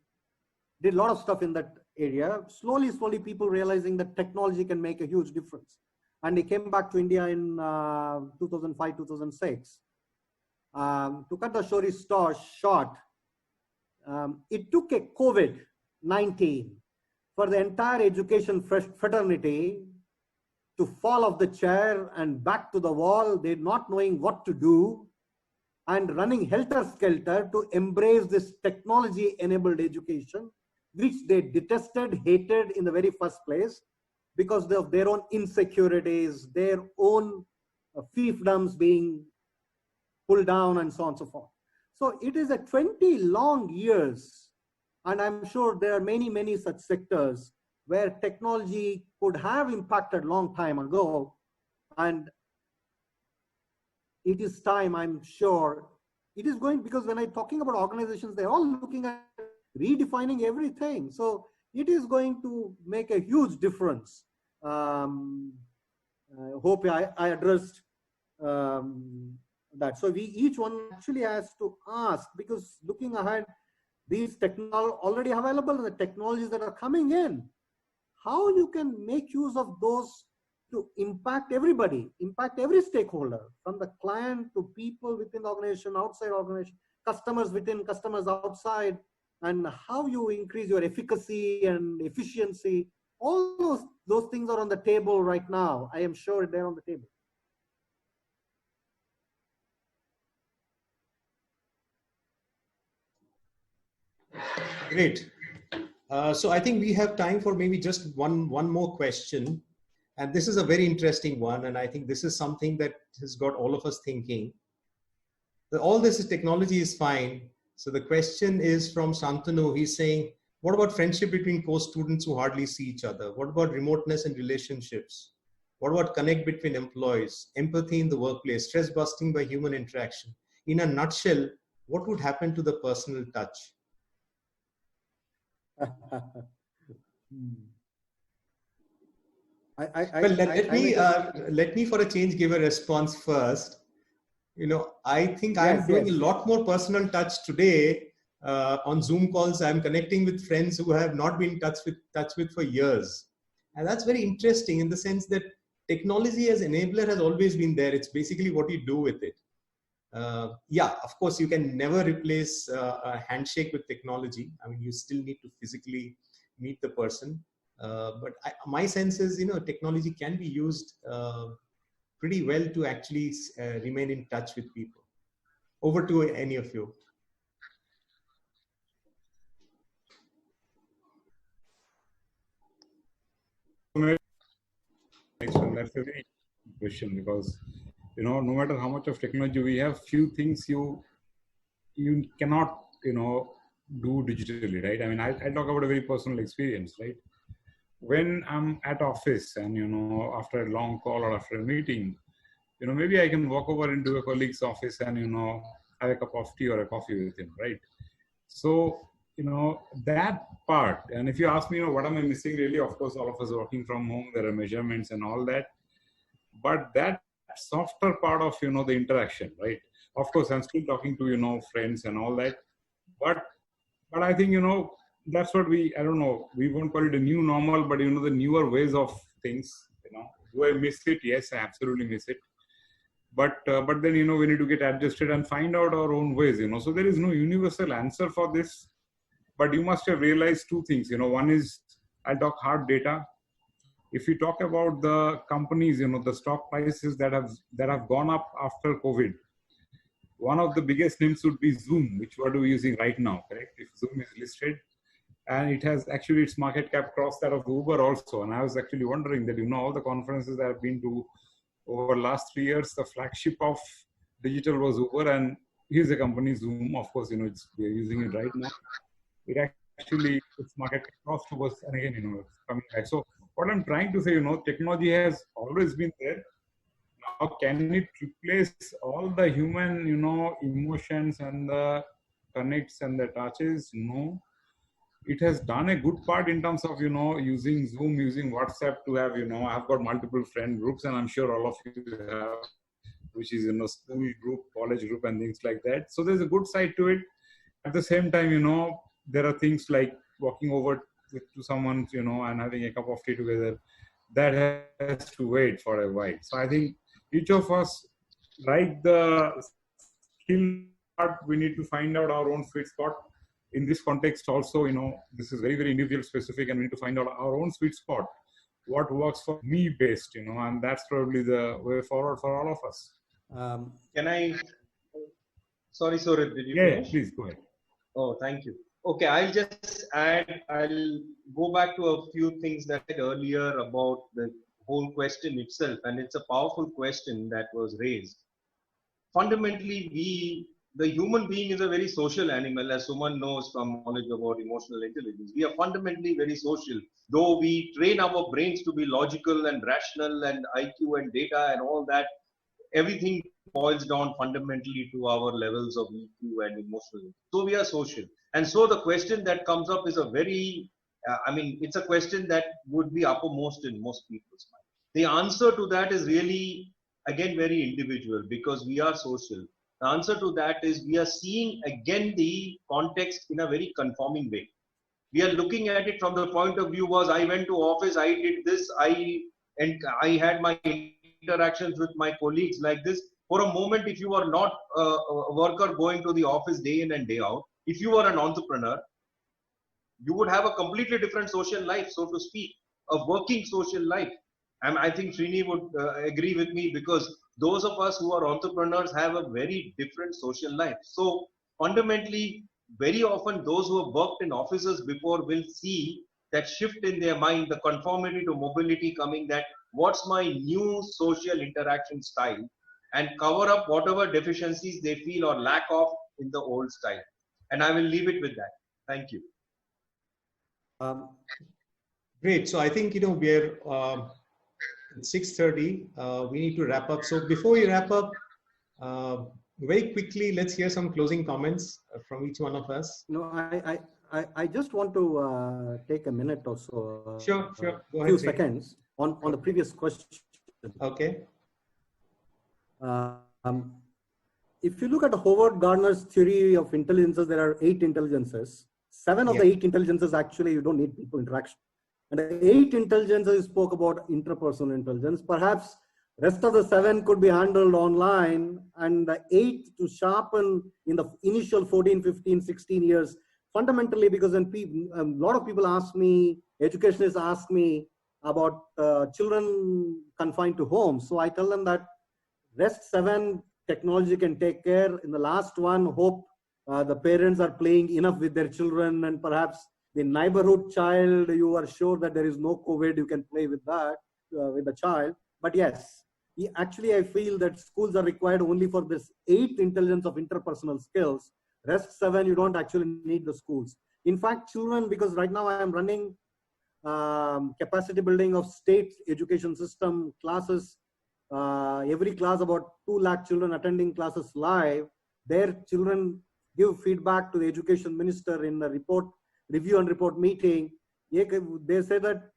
did a lot of stuff in that area. Slowly, people realizing that technology can make a huge difference. And they came back to India in 2005, 2006. To cut the story short, it took a COVID-19 for the entire education fraternity to fall off the chair and back to the wall. They're not knowing what to do and running helter-skelter to embrace this technology-enabled education, which they detested, hated in the very first place because of their own insecurities, their own fiefdoms being pulled down, and so on and so forth. So it is a 20 long years, and I'm sure there are many such sectors where technology could have impacted long time ago, and it is time, I'm sure, it is going, because when I'm talking about organizations, they're all looking at redefining everything. So it is going to make a huge difference. I hope I addressed that. So each one actually has to ask, because looking ahead, these technologies already available and the technologies that are coming in, how you can make use of those to impact everybody, impact every stakeholder, from the client to people within the organization, outside organization, customers within, customers outside, and how you increase your efficacy and efficiency. All those things are on the table right now. I am sure they're on the table. Great. So I think we have time for maybe just one more question. And this is a very interesting one. And I think this is something that has got all of us thinking. All this technology is fine. So the question is from Shantanu. He's saying, what about friendship between co-students who hardly see each other? What about remoteness in relationships? What about connect between employees, empathy in the workplace, stress busting by human interaction? In a nutshell, what would happen to the personal touch? Let me for a change give a response first. You know, I think I'm doing a lot more personal touch today on Zoom calls. I'm connecting with friends who have not been in touch with for years, and that's very interesting in the sense that technology as enabler has always been there. It's basically what you do with it. Yeah, of course, you can never replace a handshake with technology. I mean, you still need to physically meet the person. But my sense is, you know, technology can be used pretty well to actually remain in touch with people. Over to any of you. Next one, that's a very good question, because you know, no matter how much of technology we have, few things you cannot, you know, do digitally, right? I mean, I talk about a very personal experience, right? When I'm at office and, you know, after a long call or after a meeting, you know, maybe I can walk over into a colleague's office and, you know, have a cup of tea or a coffee with him, right? So, you know, that part, and if you ask me, you know, what am I missing really? Of course, all of us are working from home, there are measurements and all that, but that softer part of, you know, the interaction, right? Of course, I'm still talking to, you know, friends and all that, but I think, you know, that's what I don't know, we won't call it a new normal, but, you know, the newer ways of things, you know. Do I miss it? Yes, I absolutely miss it. But then, you know, we need to get adjusted and find out our own ways, you know. So there is no universal answer for this, but you must have realized two things, you know. One is, I'll talk hard data. If you talk about the companies, you know, the stock prices that have gone up after COVID, one of the biggest names would be Zoom, which what we're using right now, correct? If Zoom is listed, and it has actually its market cap crossed that of Uber also. And I was actually wondering that, you know, all the conferences I've been to over the last 3 years, the flagship of digital was Uber, and here's a company, Zoom. Of course, you know, we're using it right now. It actually, its market cap crossed to us, and again, you know, it's coming back. So what I'm trying to say, you know, technology has always been there. Now, can it replace all the human, you know, emotions and the connects and the touches? No. It has done a good part in terms of, you know, using Zoom, using WhatsApp to have, you know, I've got multiple friend groups, and I'm sure all of you have, which is, you know, school group, college group, and things like that. So there's a good side to it. At the same time, you know, there are things like walking over to someone, you know, and having a cup of tea together, that has to wait for a while. So I think each of us, like the skill part, we need to find out our own sweet spot. In this context also, you know, this is very, very individual specific, and we need to find out our own sweet spot, what works for me best, you know, and that's probably the way forward for all of us. Can I, sorry, Surit, did you finish? Please go ahead. Oh, thank you. Okay, I'll just add, I'll go back to a few things that I said earlier about the whole question itself, and it's a powerful question that was raised. Fundamentally, the human being is a very social animal, as Suman knows from knowledge about emotional intelligence. We are fundamentally very social. Though we train our brains to be logical and rational and IQ and data and all that, everything boils down fundamentally to our levels of EQ and emotional. So we are social. And so the question that comes up is a very, it's a question that would be uppermost in most people's mind. The answer to that is really, again, very individual, because we are social. The answer to that is we are seeing again the context in a very conforming way. We are looking at it from the point of view was, I went to office, I did this, I And I had my interactions with my colleagues like this. For a moment, if you are not a worker going to the office day in and day out, if you are an entrepreneur, you would have a completely different social life, so to speak, a working social life. And I think Srini would agree with me, because those of us who are entrepreneurs have a very different social life. So fundamentally, very often those who have worked in offices before will see that shift in their mind, the conformity to mobility coming, that what's my new social interaction style, and cover up whatever deficiencies they feel or lack of in the old style. And I will leave it with that. Thank you. Great. So I think, we're 6:30. We need to wrap up. So before we wrap up, very quickly, let's hear some closing comments from each one of us. No, I just want to take a minute or so. Sure. Go ahead. A few seconds on the previous question. Okay. If you look at Howard Gardner's theory of intelligences, there are 8 intelligences. 7 of the 8 intelligences, actually, you don't need people interaction. And the 8 intelligences spoke about interpersonal intelligence. Perhaps rest of the 7 could be handled online, and the 8 to sharpen in the initial 14, 15, 16 years. Fundamentally, because when a lot of people ask me, educationists ask me about children confined to homes. So I tell them that rest 7, technology can take care. In the last one, hope the parents are playing enough with their children, and perhaps the neighborhood child, you are sure that there is no COVID, you can play with that, with the child. But yes, actually I feel that schools are required only for this 8 intelligence of interpersonal skills. Rest 7, you don't actually need the schools. In fact, children, because right now I am running capacity building of state education system classes, every class about 2 lakh children attending classes live. Their children give feedback to the education minister in the review and report meeting. They say that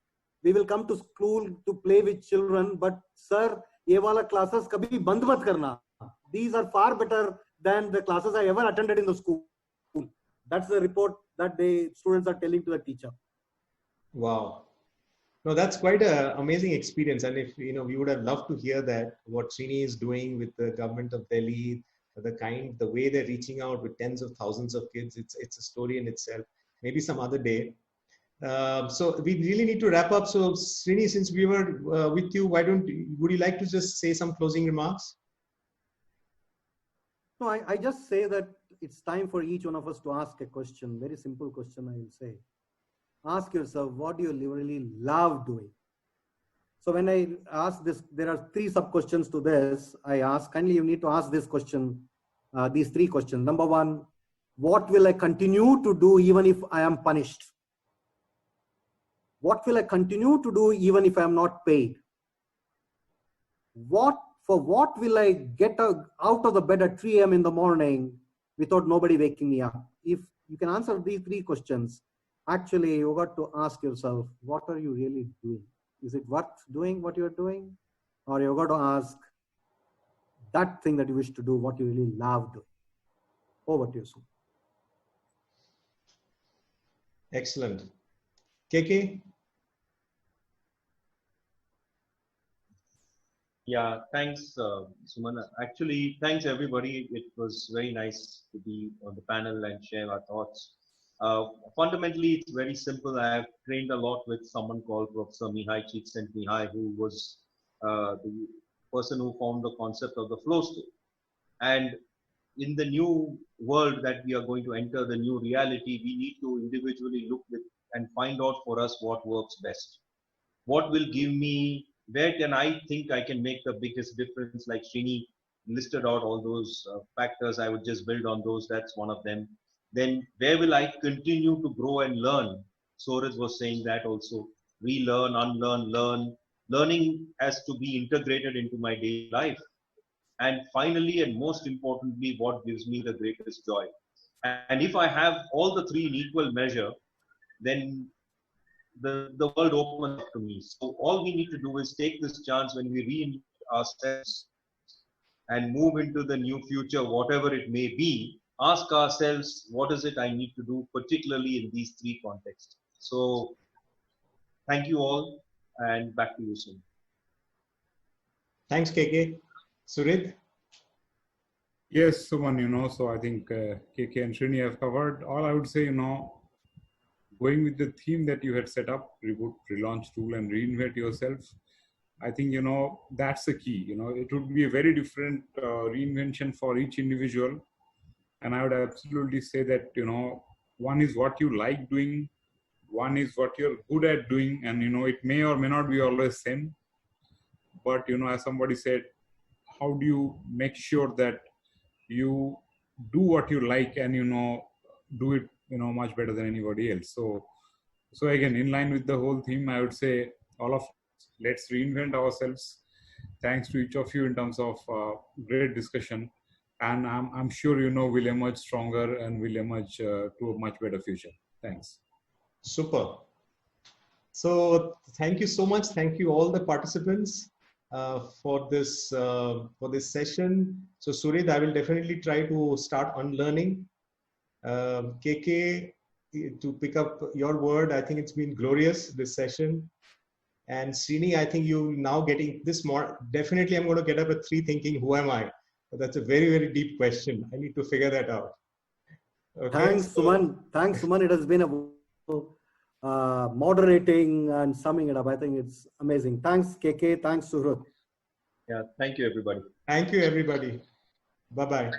we will come to school to play with children, but sir, ye wala classes kabhi band mat karna. These are far better than the classes I ever attended in the school. That's the report that the students are telling to the teacher. Wow. No, that's quite an amazing experience. And if, we would have loved to hear that, what Srini is doing with the government of Delhi, the way they're reaching out with tens of thousands of kids, it's a story in itself. Maybe some other day. So we really need to wrap up. So Srini, since we were with you, would you like to just say some closing remarks? No, I just say that it's time for each one of us to ask a question. Very simple question, I will say. Ask yourself, what do you really love doing? So when I ask this, there are 3 sub-questions to this. I ask, kindly you need to ask this question, these 3 questions. Number 1, what will I continue to do even if I am punished? What will I continue to do even if I am not paid? For what will I get out of the bed at 3 a.m. in the morning without nobody waking me up? If you can answer these 3 questions, actually you got to ask yourself, what are you really doing? Is it worth doing what you're doing? Or you got to ask that thing that you wish to do, what you really love doing. Over to you, Sue. Excellent. KK? Yeah, thanks, Suman. Actually, thanks everybody. It was very nice to be on the panel and share our thoughts. Fundamentally, it's very simple. I have trained a lot with someone called Professor Mihai Csikszentmihalyi, who was the person who formed the concept of the flow state. And in the new world that we are going to enter, the new reality, we need to individually look with and find out for us what works best. What will give me, where can I think I can make the biggest difference? Like Srini listed out all those factors, I would just build on those. That's one of them. Then where will I continue to grow and learn? Soros was saying that also. Relearn, unlearn, learn. Learning has to be integrated into my daily life. And finally, and most importantly, what gives me the greatest joy. And if I have all the 3 in equal measure, then the world opens up to me. So all we need to do is take this chance when we reinvent ourselves and move into the new future, whatever it may be, ask ourselves, what is it I need to do, particularly in these 3 contexts. So thank you all, and back to you soon. Thanks, KK. Surid? Yes, Suman, so I think KK and Srini have covered all. I would say, going with the theme that you had set up, reboot, relaunch, tool, and reinvent yourself. I think, that's the key. It would be a very different reinvention for each individual. And I would absolutely say that, one is what you like doing, one is what you're good at doing, and, it may or may not be always same. But, as somebody said, how do you make sure that you do what you like and, do it, much better than anybody else. So again, in line with the whole theme, I would say all of us, let's reinvent ourselves. Thanks to each of you in terms of great discussion. And I'm sure, we'll emerge stronger and we'll emerge to a much better future. Thanks. Super. So thank you so much. Thank you all the participants for this session. So Surid, I will definitely try to start unlearning. KK, to pick up your word, I think it's been glorious, this session. And Srini, I think you now getting this more, definitely I'm going to get up at 3 thinking, who am I? But that's a very, very deep question. I need to figure that out. Okay, Thanks, Suman. Thanks, Suman. It has been a moderating and summing it up. I think it's amazing. Thanks, KK. Thanks, Surat. Yeah, thank you, everybody. Thank you, everybody. Bye-bye.